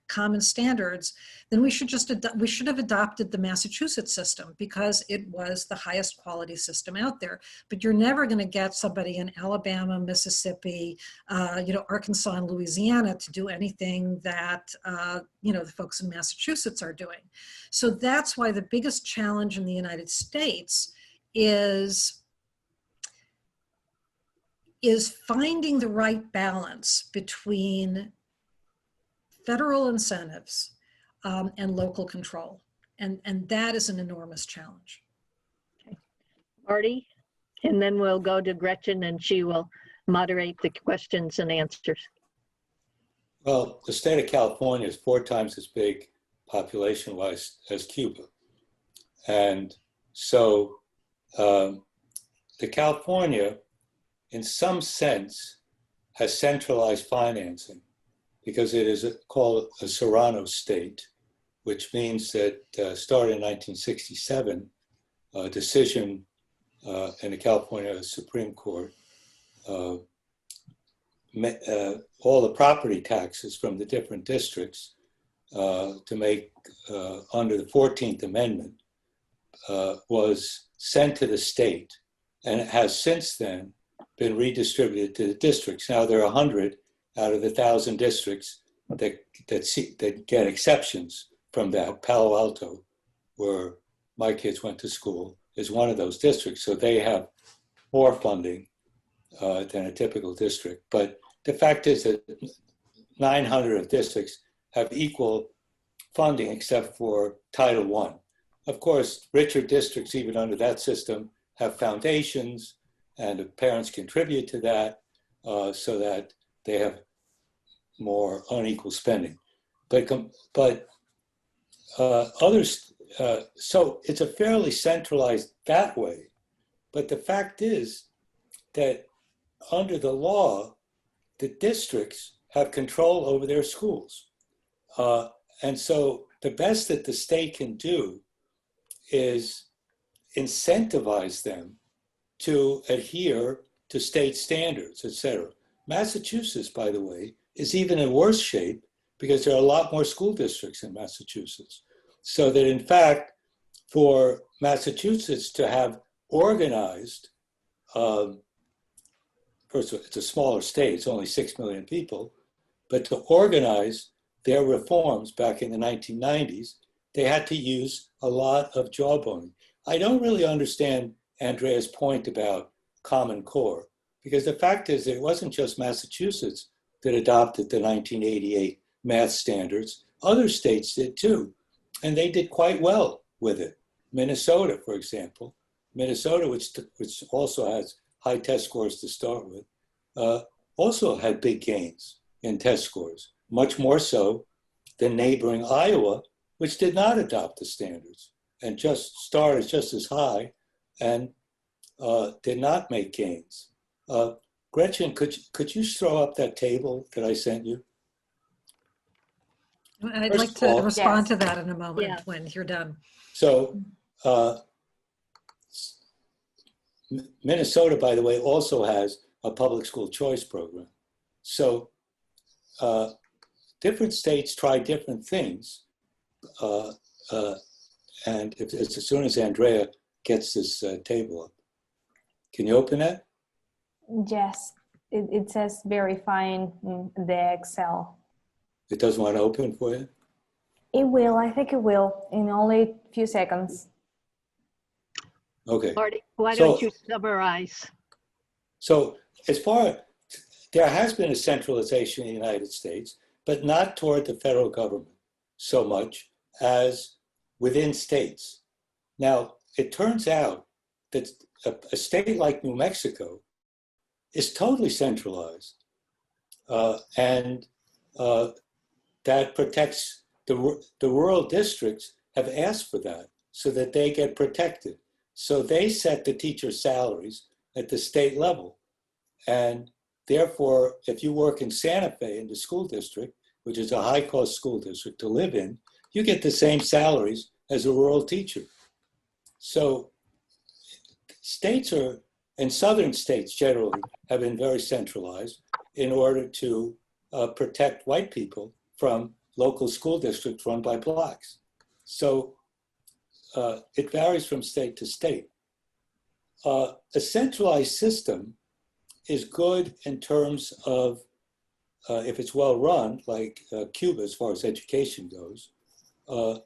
Speaker 2: common standards, then we should have adopted the Massachusetts system, because it was the highest quality system out there. But you're never going to get somebody in Alabama, Mississippi, Arkansas, and Louisiana to do anything that the folks in Massachusetts are doing. So that's why the biggest challenge in the United States is finding the right balance between federal incentives and local control. And that is an enormous challenge.
Speaker 1: Okay. Marty, and then we'll go to Gretchen, and she will moderate the questions and answers.
Speaker 3: Well, the state of California is 4 times as big population-wise as Cuba. And so the California, in some sense, has centralized financing, because it is called a Serrano state, which means that starting in 1967, a decision in the California Supreme Court, all the property taxes from the different districts to make under the 14th Amendment was sent to the state, and it has since then been redistributed to the districts. Now there are 100 out of the 1,000 districts that get exceptions from that. Palo Alto, where my kids went to school, is one of those districts. So they have more funding than a typical district. But the fact is that 900 of districts have equal funding except for Title I. Of course, richer districts, even under that system, have foundations, and the parents contribute to that so that they have more unequal spending. But others, so it's a fairly centralized that way. But the fact is that under the law, the districts have control over their schools. And so the best that the state can do is incentivize them to adhere to state standards, et cetera. Massachusetts, by the way, is even in worse shape because there are a lot more school districts in Massachusetts. So that in fact, for Massachusetts to have organized, first of all, it's a smaller state, it's only 6 million people, but to organize their reforms back in the 1990s, they had to use a lot of jawboning. I don't really understand Andrea's point about Common Core, because the fact is that it wasn't just Massachusetts that adopted the 1988 math standards. Other states did too, and they did quite well with it. Minnesota, for example, Minnesota, which also has high test scores to start with, also had big gains in test scores, much more so than neighboring Iowa, which did not adopt the standards and just started just as high and did not make gains. Gretchen, could you throw up that table that I sent you?
Speaker 2: I'd
Speaker 3: First
Speaker 2: like
Speaker 3: of
Speaker 2: to
Speaker 3: all-
Speaker 2: respond to that in a moment
Speaker 1: Yeah.
Speaker 2: when you're done.
Speaker 3: So Minnesota, by the way, also has a public school choice program. So different states try different things. And as soon as Andrea gets this table up, can you open it?
Speaker 5: Yes, it says verifying the Excel.
Speaker 3: It doesn't want to open for you?
Speaker 5: It will, I think it will, in only a few seconds.
Speaker 3: Okay.
Speaker 1: Marty, why
Speaker 3: So-
Speaker 1: don't you summarize?
Speaker 3: So there has been a centralization in the United States, but not toward the federal government so much as within states. Now, it turns out that a state like New Mexico is totally centralized, and that protects the rural districts have asked for that so that they get protected. So they set the teacher salaries at the state level. And therefore, if you work in Santa Fe in the school district, which is a high cost school district to live in, you get the same salaries as a rural teacher. So states are, and southern states generally, have been very centralized in order to protect white people from local school districts run by blacks. So it varies from state to state. A centralized system is good in terms of if it's well run, like Cuba, as far as education goes. You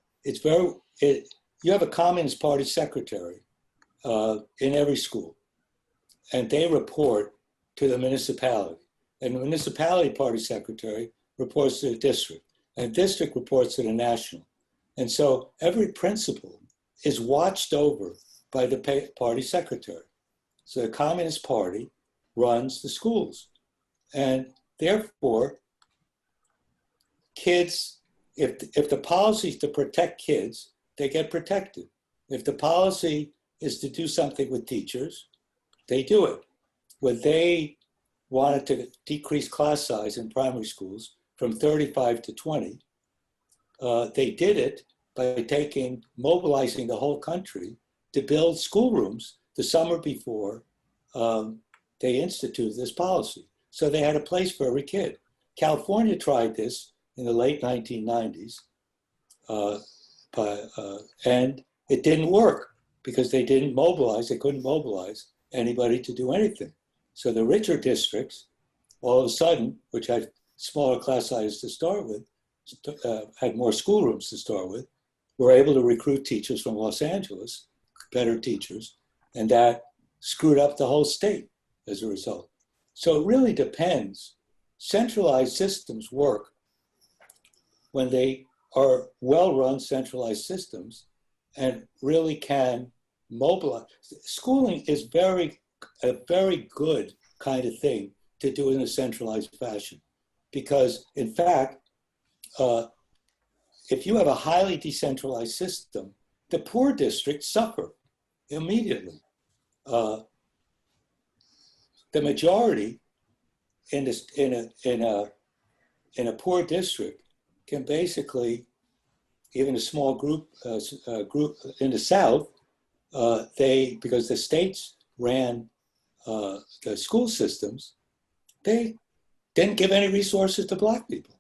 Speaker 3: have a Communist Party secretary in every school, and they report to the municipality. And the municipality party secretary reports to the district, and the district reports to the national. And so every principal is watched over by the party secretary. So the Communist Party runs the schools. And therefore, kids, if the policy is to protect kids, they get protected. If the policy is to do something with teachers, they do it. When they wanted to decrease class size in primary schools from 35 to 20, they did it by mobilizing the whole country to build schoolrooms the summer before they instituted this policy. So they had a place for every kid. California tried this in the late 1990s, and it didn't work because they couldn't mobilize anybody to do anything. So the richer districts, all of a sudden, which had smaller class sizes to start with, had more schoolrooms to start with, were able to recruit teachers from Los Angeles, better teachers, and that screwed up the whole state as a result. So it really depends. Centralized systems work when they are well-run centralized systems and really can mobilize. Schooling is a very good kind of thing to do in a centralized fashion, because in fact, if you have a highly decentralized system, the poor districts suffer immediately. the majority in a poor district can basically, even a small group in the South, because the states ran the school systems, they didn't give any resources to Black people.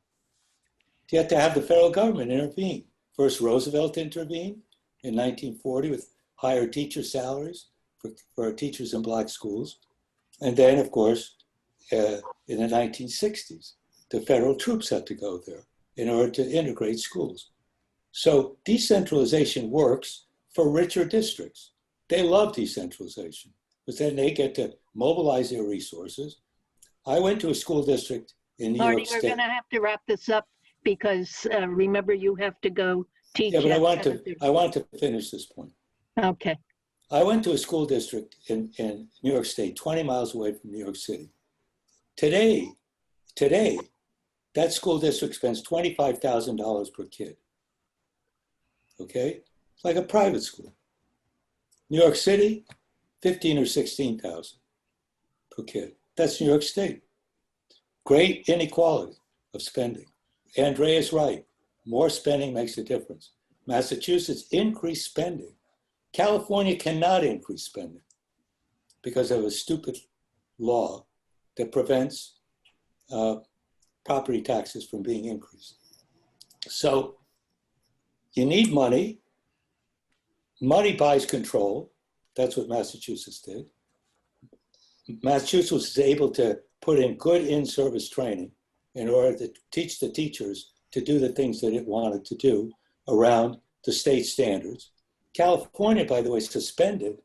Speaker 3: You had to have the federal government intervene. First, Roosevelt intervened in 1940 with higher teacher salaries for teachers in Black schools. And then, of course, in the 1960s, the federal troops had to go there in order to integrate schools. So decentralization works for richer districts. They love decentralization because then they get to mobilize their resources. I went to a school district in New York State.
Speaker 1: Marty, we're going to have to wrap this up because remember you have to go teach.
Speaker 3: Yeah, but
Speaker 1: at
Speaker 3: I want to finish this point.
Speaker 1: Okay.
Speaker 3: I went to a school district in New York State, 20 miles away from New York City. Today, that school district spends $25,000 per kid. Okay? It's like a private school. New York City, 15 or 16,000 per kid. That's New York State. Great inequality of spending. Andrea's right. More spending makes a difference. Massachusetts increased spending. California cannot increase spending because of a stupid law that prevents property taxes from being increased. So you need money. Money buys control. That's what Massachusetts did. Massachusetts was able to put in good in-service training in order to teach the teachers to do the things that it wanted to do around the state standards. California, by the way, suspended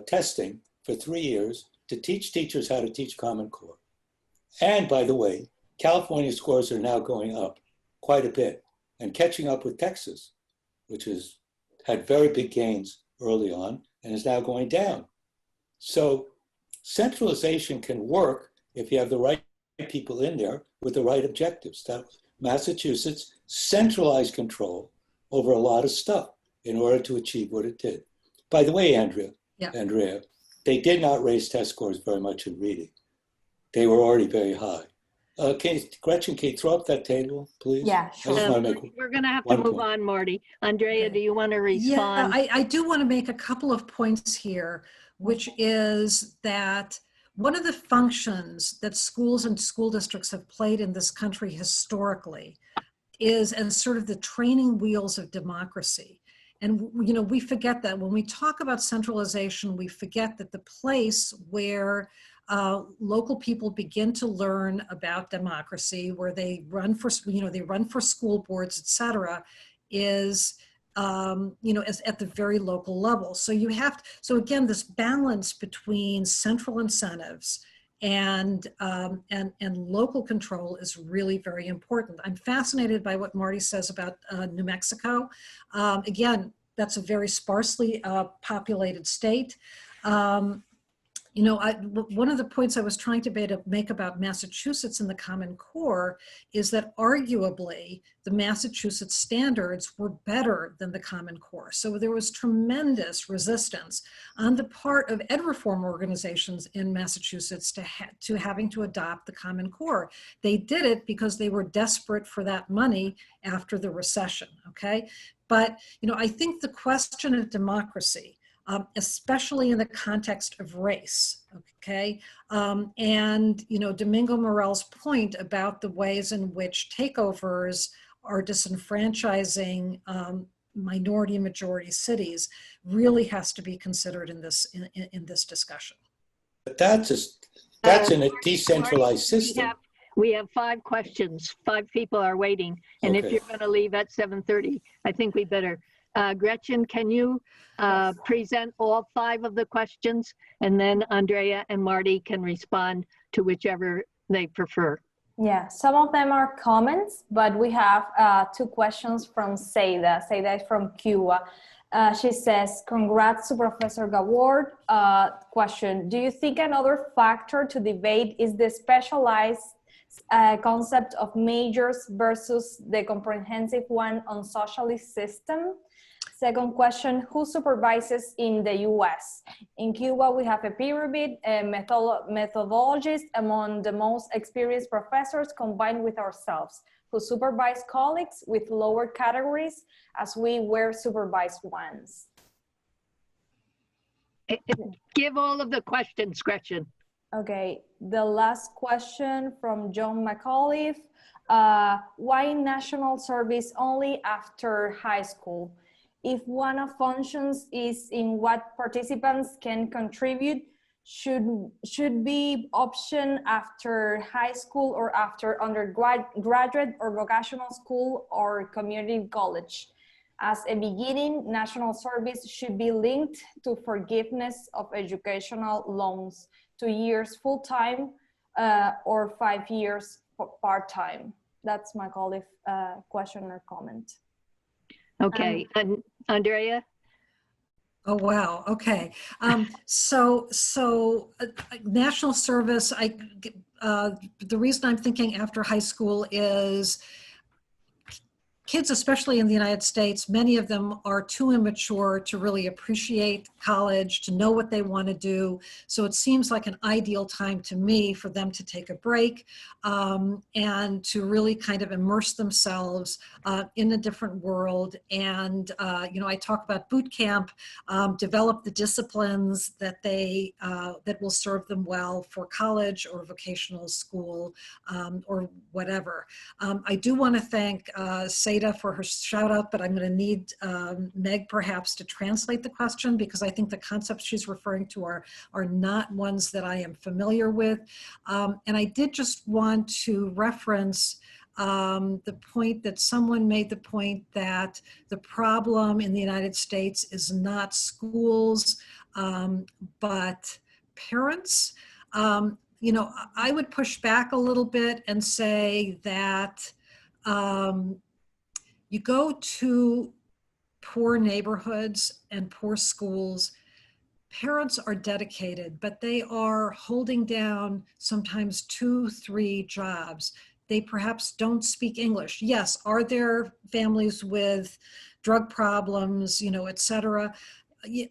Speaker 3: testing for 3 years to teach teachers how to teach Common Core. And by the way, California scores are now going up quite a bit and catching up with Texas, which had very big gains early on and is now going down. So centralization can work if you have the right people in there with the right objectives. That Massachusetts centralized control over a lot of stuff in order to achieve what it did. By the way, Andrea, they did not raise test scores very much in reading. They were already very high. Gretchen, can you throw up that table, please?
Speaker 5: Yeah, sure.
Speaker 1: We're going to have to move on, Marty. Andrea, do you want to respond?
Speaker 2: Yeah, I do want to make a couple of points here, which is that one of the functions that schools and school districts have played in this country historically is as sort of the training wheels of democracy. And, you know, we forget that when we talk about centralization, we forget that the place where local people begin to learn about democracy, where they run for, they run for school boards, et cetera, is, is at the very local level. So you have, so again, this balance between central incentives and local control is really very important. I'm fascinated by what Marty says about New Mexico. Again, that's a very sparsely populated state. One of the points I was trying to make about Massachusetts and the Common Core is that arguably the Massachusetts standards were better than the Common Core. So there was tremendous resistance on the part of ed reform organizations in Massachusetts to having to adopt the Common Core. They did it because they were desperate for that money after the recession, okay? But, I think the question of democracy, especially in the context of race, okay? Domingo Morell's point about the ways in which takeovers are disenfranchising minority and majority cities really has to be considered in this discussion.
Speaker 3: But that's in a decentralized system.
Speaker 1: We have 5 questions. 5 people are waiting. And if you're going to leave at 7:30, I think we better. Gretchen, can you present all 5 of the questions? And then Andrea and Marty can respond to whichever they prefer.
Speaker 5: Yeah, some of them are comments, but we have 2 questions from Seida. Seida is from Cuba. She says, congrats to Professor Gabor. Question, do you think another factor to debate is the specialized concept of majors versus the comprehensive one on socialist system? Second question, who supervises in the US? In Cuba, we have a pyramid, a methodologist among the most experienced professors combined with ourselves, who supervise colleagues with lower categories as we were supervised ones.
Speaker 1: Give all of the questions, Gretchen.
Speaker 5: Okay, the last question from John McAuliffe. Why national service only after high school? If one of functions is in what participants can contribute, should be option after high school or after undergraduate or vocational school or community college. As a beginning, national service should be linked to forgiveness of educational loans, 2 years full-time or 5 years part-time. That's my question or comment.
Speaker 1: Okay, and Andrea?
Speaker 2: Oh, wow. Okay. So national service, the reason I'm thinking after high school is kids, especially in the United States, many of them are too immature to really appreciate college, to know what they want to do. So it seems like an ideal time to me for them to take a break and to really kind of immerse themselves in a different world. And, you know, I talk about boot camp, develop the disciplines that that will serve them well for college or vocational school or whatever. I do want to thank Seda for her shout out, but I'm going to need Meg perhaps to translate the question because I think the concepts she's referring to are not ones that I am familiar with. And I did just want to reference the point that someone made, the point that the problem in the United States is not schools, but parents. You know, I would push back a little bit and say that you go to poor neighborhoods and poor schools, parents are dedicated, but they are holding down sometimes 2, 3 jobs. They perhaps don't speak English. Yes, are there families with drug problems, you know, et cetera?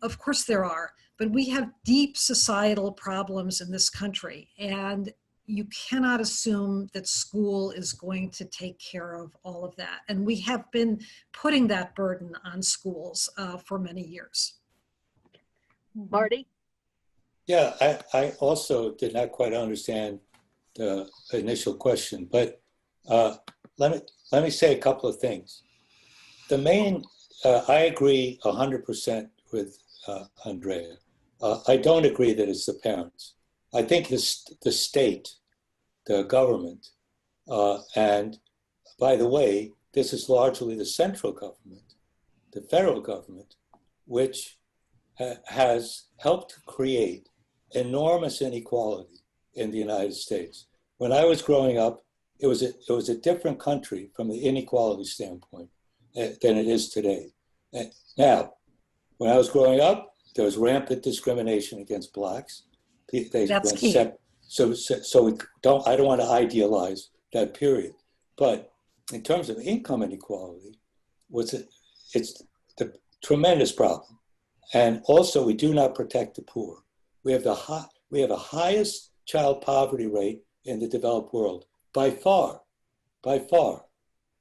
Speaker 2: Of course there are, but we have deep societal problems in this country, and you cannot assume that school is going to take care of all of that. And we have been putting that burden on schools for many years.
Speaker 1: Marty?
Speaker 3: Yeah, I also did not quite understand the initial question, but let me say a couple of things. The main, I agree 100% with Andrea. I don't agree that it's the parents. I think the state, the government, and by the way, this is largely the central government, the federal government, which has helped create enormous inequality in the United States. When I was growing up, it was a different country from the inequality standpoint than it is today. Now, when I was growing up, there was rampant discrimination against blacks.
Speaker 2: That's key.
Speaker 3: So I don't want to idealize that period. But in terms of income inequality, it's the tremendous problem. And also, we do not protect the poor. We have the highest child poverty rate in the developed world by far.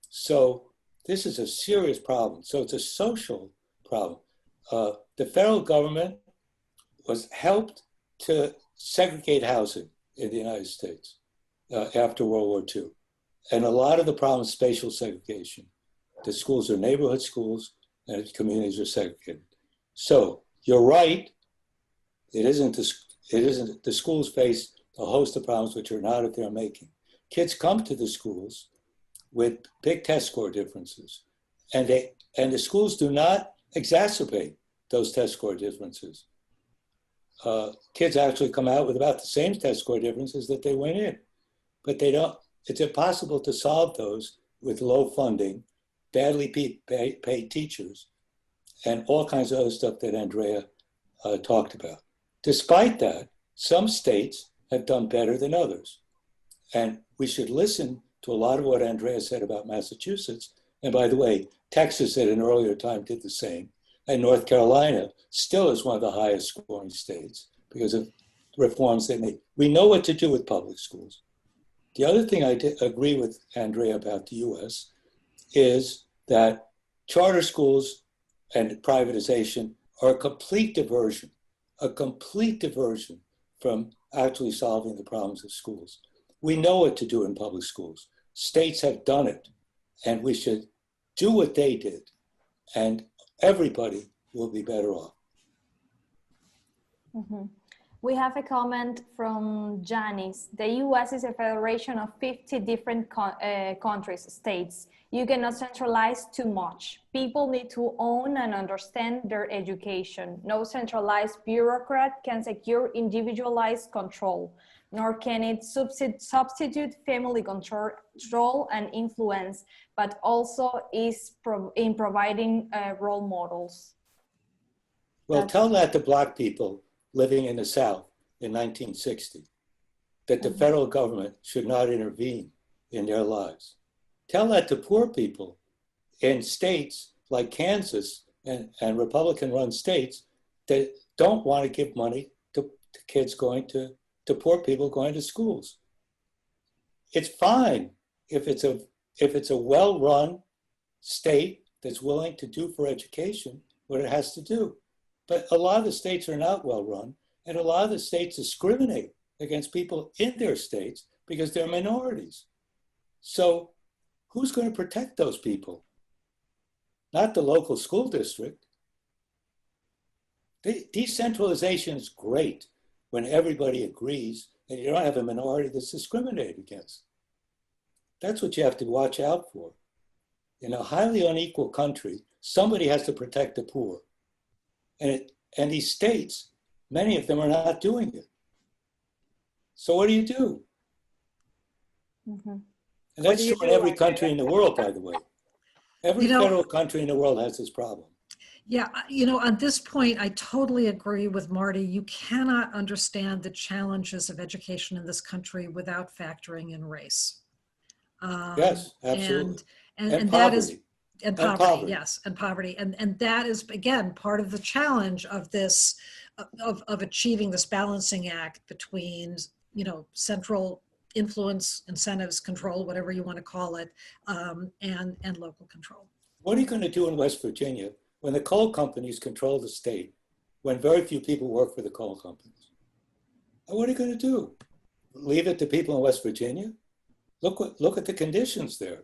Speaker 3: So this is a serious problem. So it's a social problem. The federal government was helped to segregate housing in the United States after World War II. And a lot of the problem is spatial segregation. The schools are neighborhood schools and communities are segregated. So you're right, the schools face a host of problems which are not of their making. Kids come to the schools with big test score differences, and the schools do not exacerbate those test score differences. Kids actually come out with about the same test score differences that they went in, but they don't. It's impossible to solve those with low funding, badly paid teachers, and all kinds of other stuff that Andrea talked about. Despite that, some states have done better than others. And we should listen to a lot of what Andrea said about Massachusetts. And by the way, Texas at an earlier time did the same. And North Carolina still is one of the highest scoring states because of reforms they made. We know what to do with public schools. The other thing I agree with Andrea about the US is that charter schools and privatization are a complete diversion from actually solving the problems of schools. We know what to do in public schools. States have done it, and we should do what they did, and everybody will be better off.
Speaker 5: Mm-hmm. We have a comment from Janice. The US is a federation of 50 different countries, states. You cannot centralize too much. People need to own and understand their education. No centralized bureaucrat can secure individualized control, nor can it substitute family control and influence, but also is in providing role models.
Speaker 3: Well, tell that to Black people living in the South in 1960, that the federal government should not intervene in their lives. Tell that to poor people in states like Kansas and Republican-run states that don't want to give money to kids going to poor people going to schools. It's fine if it's a well-run state that's willing to do for education what it has to do. But a lot of the states are not well run, and a lot of the states discriminate against people in their states because they're minorities. So who's going to protect those people? Not the local school district. Decentralization is great when everybody agrees and you don't have a minority that's discriminated against. That's what you have to watch out for. In a highly unequal country, somebody has to protect the poor. And these states, many of them are not doing it. So what do you do?
Speaker 5: Mm-hmm.
Speaker 3: And that's true in every country in the world, by the way. Every federal country in the world has this problem.
Speaker 2: Yeah, you know, at this point, I totally agree with Marty. You cannot understand the challenges of education in this country without factoring in race.
Speaker 3: Yes, absolutely.
Speaker 2: And that is, and poverty, yes, and poverty. And that is, again, part of the challenge of this, of achieving this balancing act between, you know, central influence, incentives, control, whatever you want to call it, and local control.
Speaker 3: What are you going to do in West Virginia when the coal companies control the state, when very few people work for the coal companies? And what are you going to do? Leave it to people in West Virginia? Look at the conditions there.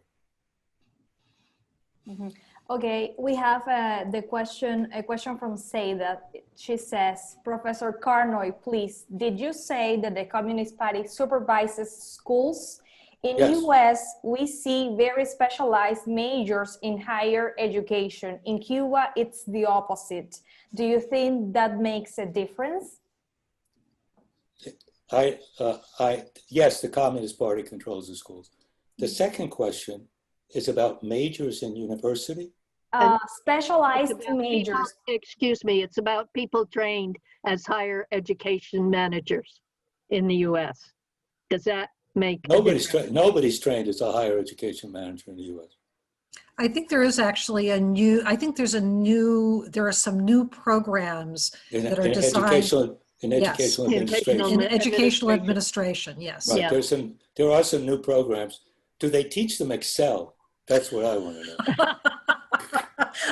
Speaker 5: Mm-hmm. Okay, we have a question from Sayda. She says, Professor Carnoy, please, did you say that the Communist Party supervises schools? In
Speaker 3: Yes.
Speaker 5: US, we see very specialized majors in higher education. In Cuba, it's the opposite. Do you think that makes a difference?
Speaker 3: Yes, the Communist Party controls the schools. The second question is about majors in university.
Speaker 5: Specialized majors.
Speaker 1: People, excuse me, it's about people trained as higher education managers in the US. Does that make
Speaker 3: Nobody's trained as a higher education manager in the US.
Speaker 2: I think there is actually there are some new programs that are designed.
Speaker 3: Educational administration.
Speaker 2: In educational administration, yes.
Speaker 3: Right.
Speaker 1: Yeah.
Speaker 3: There are some new programs. Do they teach them Excel? That's what I want to know.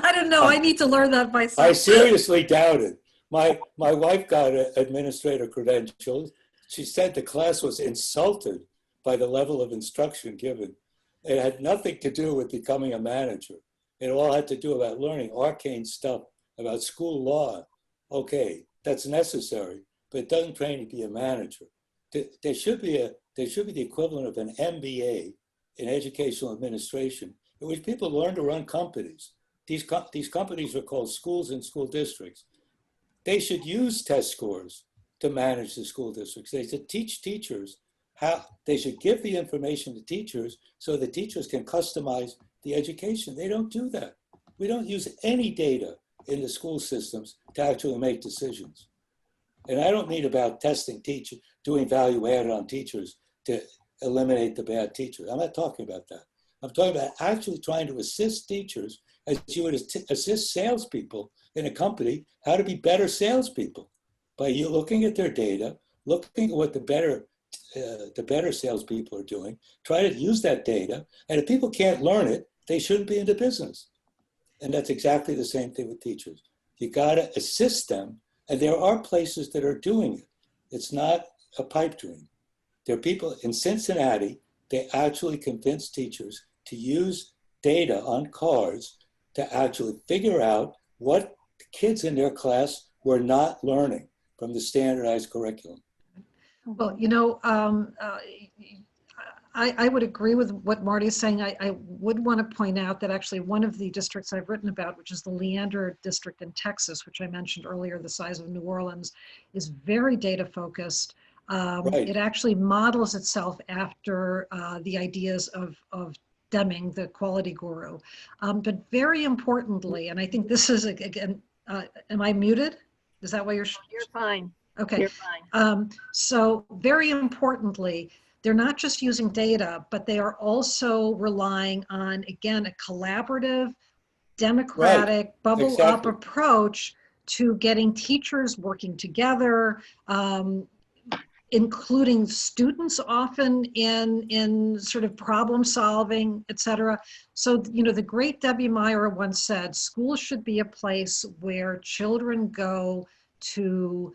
Speaker 2: I don't know. I need to learn that myself.
Speaker 3: I seriously doubt it. My wife got administrator credentials. She said the class was insulted by the level of instruction given. It had nothing to do with becoming a manager. It all had to do about learning arcane stuff about school law. Okay, that's necessary, but it doesn't train you to be a manager. There should be the equivalent of an MBA in educational administration, in which people learn to run companies. These companies are called schools and school districts. They should use test scores to manage the school districts. They should teach teachers how, they should give the information to teachers so the teachers can customize the education. They don't do that. We don't use any data in the school systems to actually make decisions. And I don't mean about testing teachers, doing value added on teachers to eliminate the bad teachers. I'm not talking about that. I'm talking about actually trying to assist teachers as you would assist salespeople in a company how to be better salespeople by you looking at their data, looking at what the better salespeople are doing, try to use that data. And if people can't learn it, they shouldn't be in the business. And that's exactly the same thing with teachers. You got to assist them. And there are places that are doing it. It's not a pipe dream. There are people in Cincinnati, they actually convince teachers to use data on cards to actually figure out what the kids in their class were not learning from the standardized curriculum.
Speaker 2: Well, you know, I would agree with what Marty's saying. I would want to point out that actually one of the districts I've written about, which is the Leander district in Texas, which I mentioned earlier, the size of New Orleans, is very data focused.
Speaker 3: Right.
Speaker 2: It actually models itself after the ideas of Deming, the quality guru. But very importantly, and I think this is, again, am I muted? Is that why you're
Speaker 1: fine.
Speaker 2: Okay.
Speaker 1: You're fine.
Speaker 2: So very importantly, they're not just using data, but they are also relying on, again, a collaborative, democratic, bubble up approach to getting teachers working together, including students often in sort of problem solving, et cetera. So, you know, the great W. Meyer once said, schools should be a place where children go to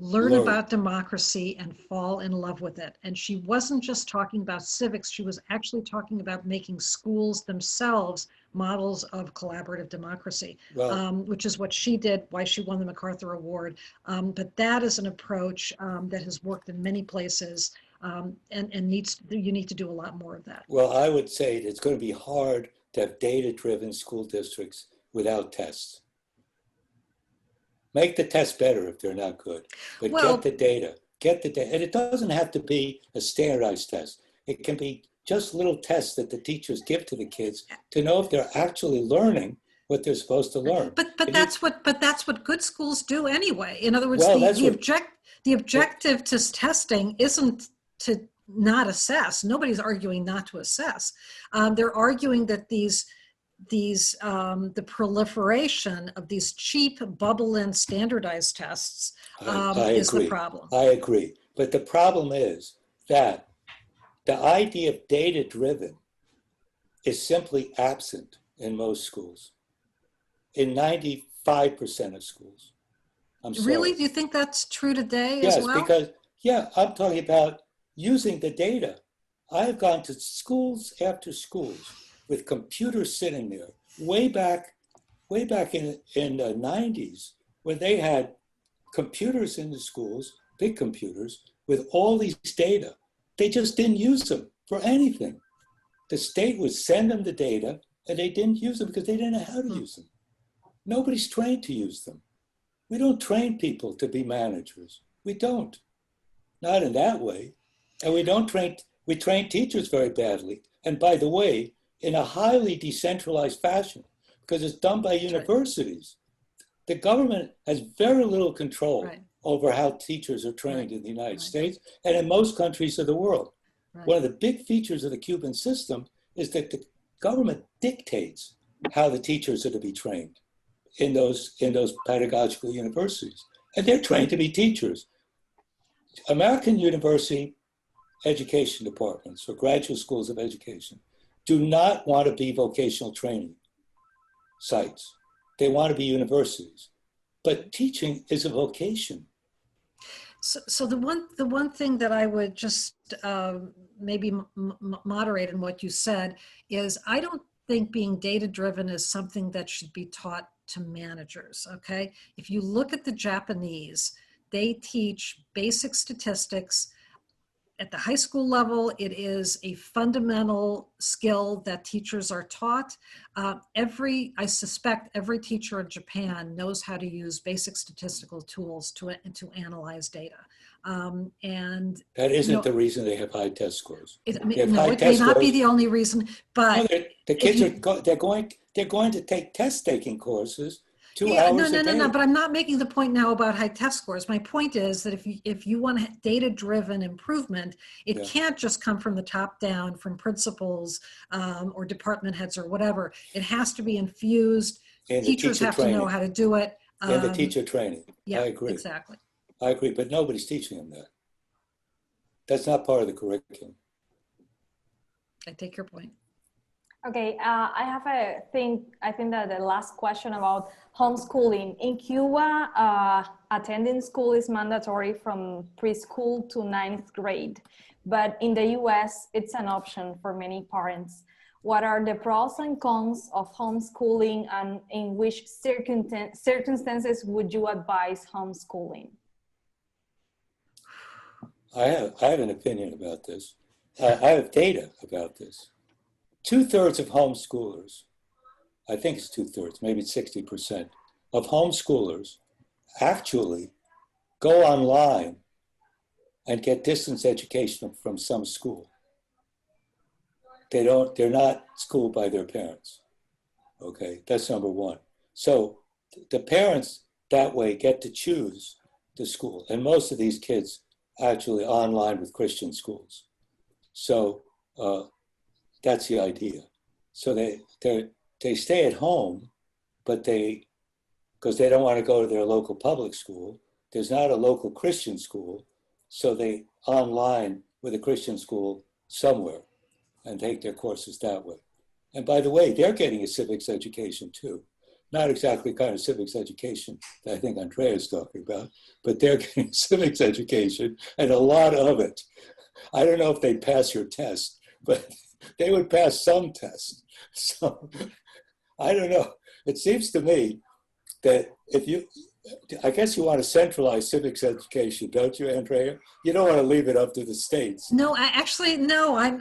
Speaker 2: learn about democracy and fall in love with it. And she wasn't just talking about civics, she was actually talking about making schools themselves models of collaborative democracy, which is what she did, why she won the MacArthur Award. But that is an approach that has worked in many places and you need to do a lot more of that.
Speaker 3: Well, I would say it's going to be hard to have data-driven school districts without tests. Make the tests better if they're not good, but get the data. And it doesn't have to be a standardized test. It can be just little tests that the teachers give to the kids to know if they're actually learning what they're supposed to learn.
Speaker 2: But that's what good schools do anyway. In other words,
Speaker 3: Well,
Speaker 2: the objective to testing isn't to not assess. Nobody's arguing not to assess. They're arguing that the proliferation of these cheap bubble-in standardized tests is the problem.
Speaker 3: I agree. But the problem is that the idea of data-driven is simply absent in most schools, in 95% of schools. I'm sorry.
Speaker 2: Really? Do you think that's true today
Speaker 3: as
Speaker 2: well?
Speaker 3: Yes, because, I'm talking about using the data. I have gone to schools after schools with computers sitting there way back in the 90s, when they had computers in the schools, big computers, with all these data. They just didn't use them for anything. The state would send them the data and they didn't use them because they didn't know how to use them. Nobody's trained to use them. We don't train people to be managers. We don't. Not in that way. And we train teachers very badly. And by the way, in a highly decentralized fashion, because it's done by universities. The government has very little control over how teachers are trained in the United States and in most countries of the world. One of the big features of the Cuban system is that the government dictates how the teachers are to be trained in those pedagogical universities. And they're trained to be teachers. American university education departments or graduate schools of education do not want to be vocational training sites. They want to be universities. But teaching is a vocation.
Speaker 2: So the one thing that I would just maybe moderate in what you said is I don't think being data-driven is something that should be taught to managers, okay? If you look at the Japanese, they teach basic statistics. At the high school level, it is a fundamental skill that teachers are taught. I suspect every teacher in Japan knows how to use basic statistical tools to analyze data. And
Speaker 3: that isn't the reason they have high test scores.
Speaker 2: It may not be the only reason, but
Speaker 3: the kids they're going to take test taking courses 2
Speaker 2: Yeah,
Speaker 3: hours a day.
Speaker 2: no, but I'm not making the point now about high test scores. My point is that if you want data-driven improvement, it
Speaker 3: Yeah.
Speaker 2: can't just come from the top down, from principals or department heads or whatever. It has to be infused.
Speaker 3: In the
Speaker 2: Teachers
Speaker 3: teacher
Speaker 2: have to know
Speaker 3: training.
Speaker 2: how to do it.
Speaker 3: In the teacher training.
Speaker 2: Yeah,
Speaker 3: I agree.
Speaker 2: exactly.
Speaker 3: I agree, but nobody's teaching them that. That's not part of the curriculum.
Speaker 2: I take your point.
Speaker 5: Okay, I have I think that the last question about homeschooling. In Cuba, attending school is mandatory from preschool to 9th grade, but in the US, it's an option for many parents. What are the pros and cons of homeschooling, and in which circumstances would you advise homeschooling?
Speaker 3: I have an opinion about this. I have data about this. 2/3 of homeschoolers, I think it's 2/3, maybe it's 60% of homeschoolers actually go online and get distance education from some school. They're not schooled by their parents. Okay, that's number one. So the parents that way get to choose the school. And most of these kids actually online with Christian schools. So that's the idea. So they stay at home, but because they don't want to go to their local public school. There's not a local Christian school, so they online with a Christian school somewhere and take their courses that way. And by the way, they're getting a civics education too. Not exactly the kind of civics education that I think Andrea is talking about, but they're getting civics education, and a lot of it. I don't know if they pass your test, but they would pass some test. So I don't know. It seems to me that I guess you want to centralize civics education, don't you, Andrea? You don't want to leave it up to the states.
Speaker 2: No, I'm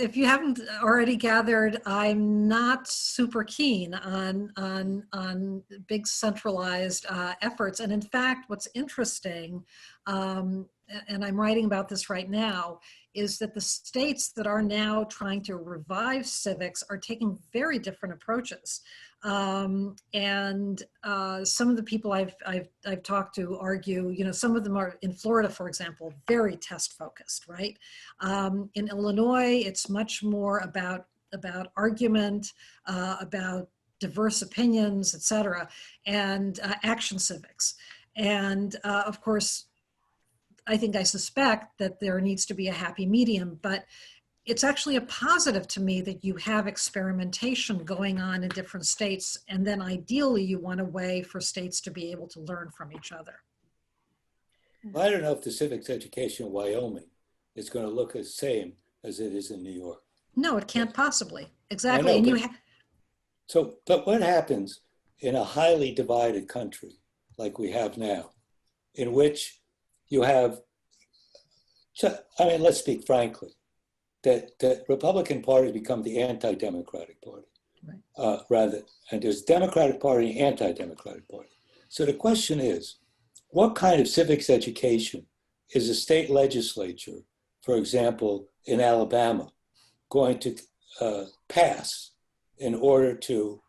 Speaker 2: if you haven't already gathered, I'm not super keen on big centralized efforts. And in fact, what's interesting, and I'm writing about this right now, is that the states that are now trying to revive civics are taking very different approaches. And some of the people I've talked to argue, some of them are in Florida, for example, very test focused, right? In Illinois, it's much more about argument, about diverse opinions, et cetera, and action civics. And of course, I suspect that there needs to be a happy medium, but it's actually a positive to me that you have experimentation going on in different states, and then ideally you want a way for states to be able to learn from each other.
Speaker 3: I don't know if the civics education in Wyoming is going to look the same as it is in New York.
Speaker 2: No, it can't possibly. Exactly.
Speaker 3: But what happens in a highly divided country like we have now, in which you have, let's speak frankly, that the Republican Party has become the anti-democratic party, right. And there's Democratic Party and anti-democratic party. So the question is, what kind of civics education is a state legislature, for example, in Alabama, going to pass in order to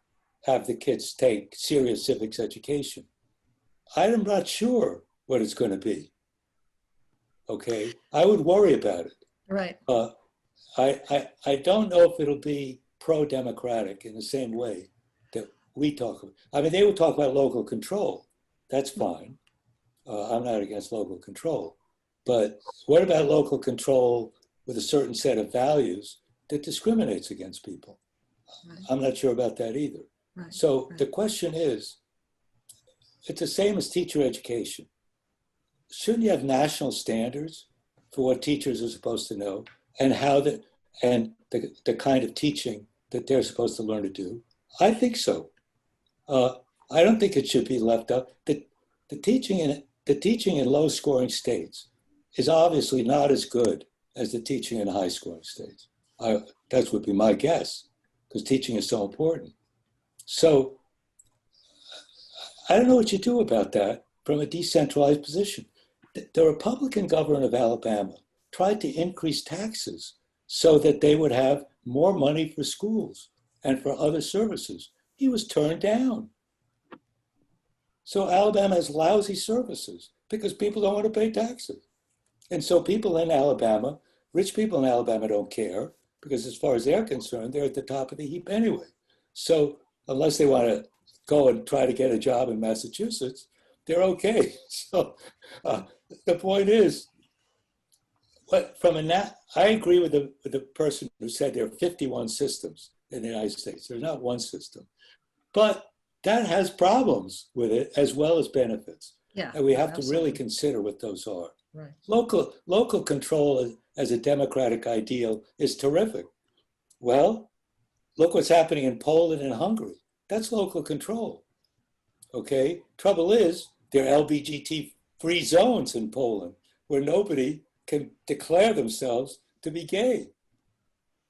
Speaker 3: have the kids take serious civics education? I'm not sure what it's going to be. Okay, I would worry about it.
Speaker 2: Right.
Speaker 3: I don't know if it'll be pro-democratic in the same way that we talk about. I mean, they would talk about local control. That's fine. I'm not against local control. But what about local control with a certain set of values that discriminates against people? Right. I'm not sure about that either. Right. So the question is, it's the same as teacher education. Shouldn't you have national standards for what teachers are supposed to know and how the kind of teaching that they're supposed to learn to do? I think so. I don't think it should be left up. The teaching in low-scoring states is obviously not as good as the teaching in high-scoring states. That would be my guess, because teaching is so important. So I don't know what you do about that from a decentralized position. The Republican governor of Alabama tried to increase taxes so that they would have more money for schools and for other services. He was turned down. So Alabama has lousy services because people don't want to pay taxes. And so people in Alabama, rich people in Alabama don't care because as far as they're concerned, they're at the top of the heap anyway. So unless they want to go and try to get a job in Massachusetts, they're okay. So the point is, I agree with the person who said there are 51 systems in the United States. There's not one system. But that has problems with it as well as benefits.
Speaker 2: Yeah,
Speaker 3: and we have
Speaker 2: absolutely.
Speaker 3: to really consider what those are.
Speaker 2: Right.
Speaker 3: Local control as a democratic ideal is terrific. Well, look what's happening in Poland and Hungary. That's local control. Okay. Trouble is, there are LGBT-free zones in Poland where nobody can declare themselves to be gay.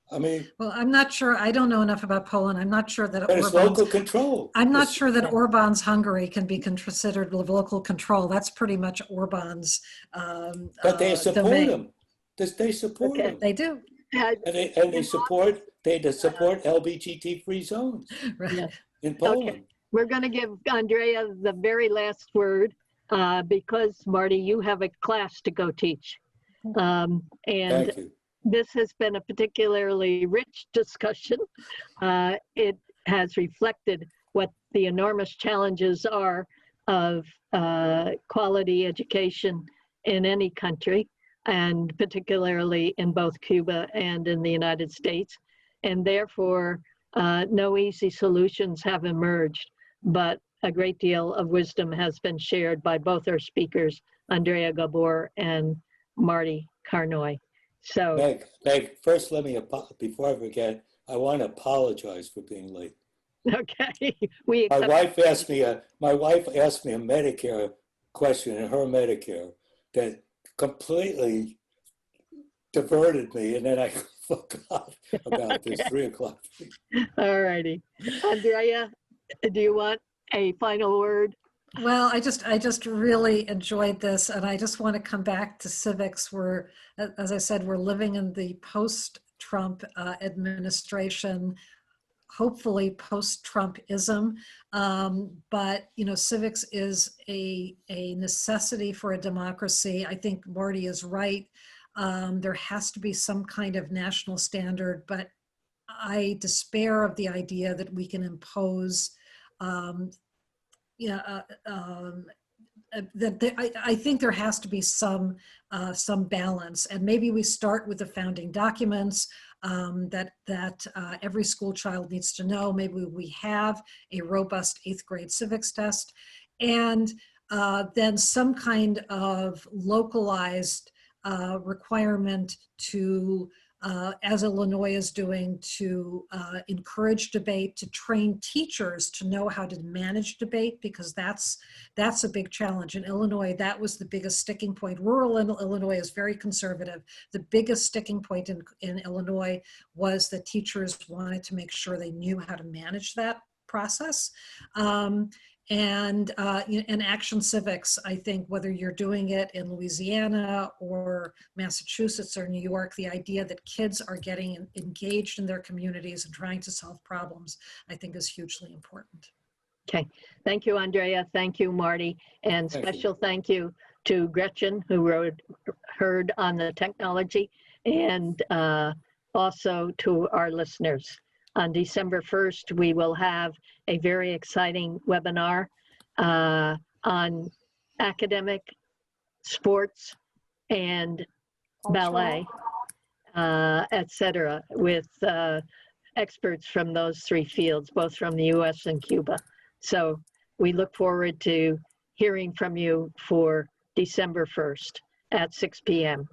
Speaker 3: I mean,
Speaker 2: well, I'm not sure. I don't know enough about Poland. I'm not sure that
Speaker 3: but it's local control.
Speaker 2: I'm not sure that Orban's Hungary can be considered local control. That's pretty much Orban's
Speaker 3: But they support
Speaker 2: domain.
Speaker 3: them. They support them.
Speaker 2: They do.
Speaker 3: And they support LGBT-free zones
Speaker 2: Right.
Speaker 3: in Poland.
Speaker 1: Okay. We're going to give Andrea the very last word because, Marty, you have a class to go teach. And
Speaker 3: Thank you.
Speaker 1: this has been a particularly rich discussion. It has reflected what the enormous challenges are of quality education in any country, and particularly in both Cuba and in the United States. And therefore, no easy solutions have emerged, but a great deal of wisdom has been shared by both our speakers, Andrea Gabor and Marty Carnoy. So,
Speaker 3: Meg, first before I forget, I want to apologize for being late.
Speaker 1: okay.
Speaker 3: My wife asked me a Medicare question in her Medicare that completely diverted me, and then I forgot about this 3 o'clock.
Speaker 1: All righty. Andrea, do you want a final word?
Speaker 2: Well, I just really enjoyed this, and I just want to come back to civics. We're, as I said, we're living in the post-Trump administration, hopefully post-Trumpism, but civics is a necessity for a democracy. I think Marty is right. There has to be some kind of national standard, but I despair of the idea that we can impose. I think there has to be some balance, and maybe we start with the founding documents that every school child needs to know. Maybe we have a robust 8th grade civics test, and then some kind of localized requirement to, as Illinois is doing, to encourage debate, to train teachers to know how to manage debate, because that's a big challenge. In Illinois, that was the biggest sticking point. Rural Illinois is very conservative. The biggest sticking point in Illinois was that teachers wanted to make sure they knew how to manage that process. And action civics, I think, whether you're doing it in Louisiana or Massachusetts or New York, the idea that kids are getting engaged in their communities and trying to solve problems, I think is hugely important.
Speaker 1: Okay. Thank you, Andrea. Thank you, Marty. And special thank you to Gretchen, who heard on the technology, and also to our listeners. On December 1st, we will have a very exciting webinar on academic, sports, and ballet, etc., with experts from those 3 fields, both from the US and Cuba. So we look forward to hearing from you for December 1st at 6 p.m.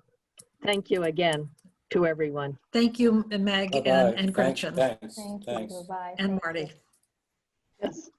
Speaker 1: Thank you again to everyone.
Speaker 2: Thank you, Meg and Gretchen.
Speaker 3: Thanks.
Speaker 5: Thank you. Bye.
Speaker 2: And Marty.
Speaker 1: Yes.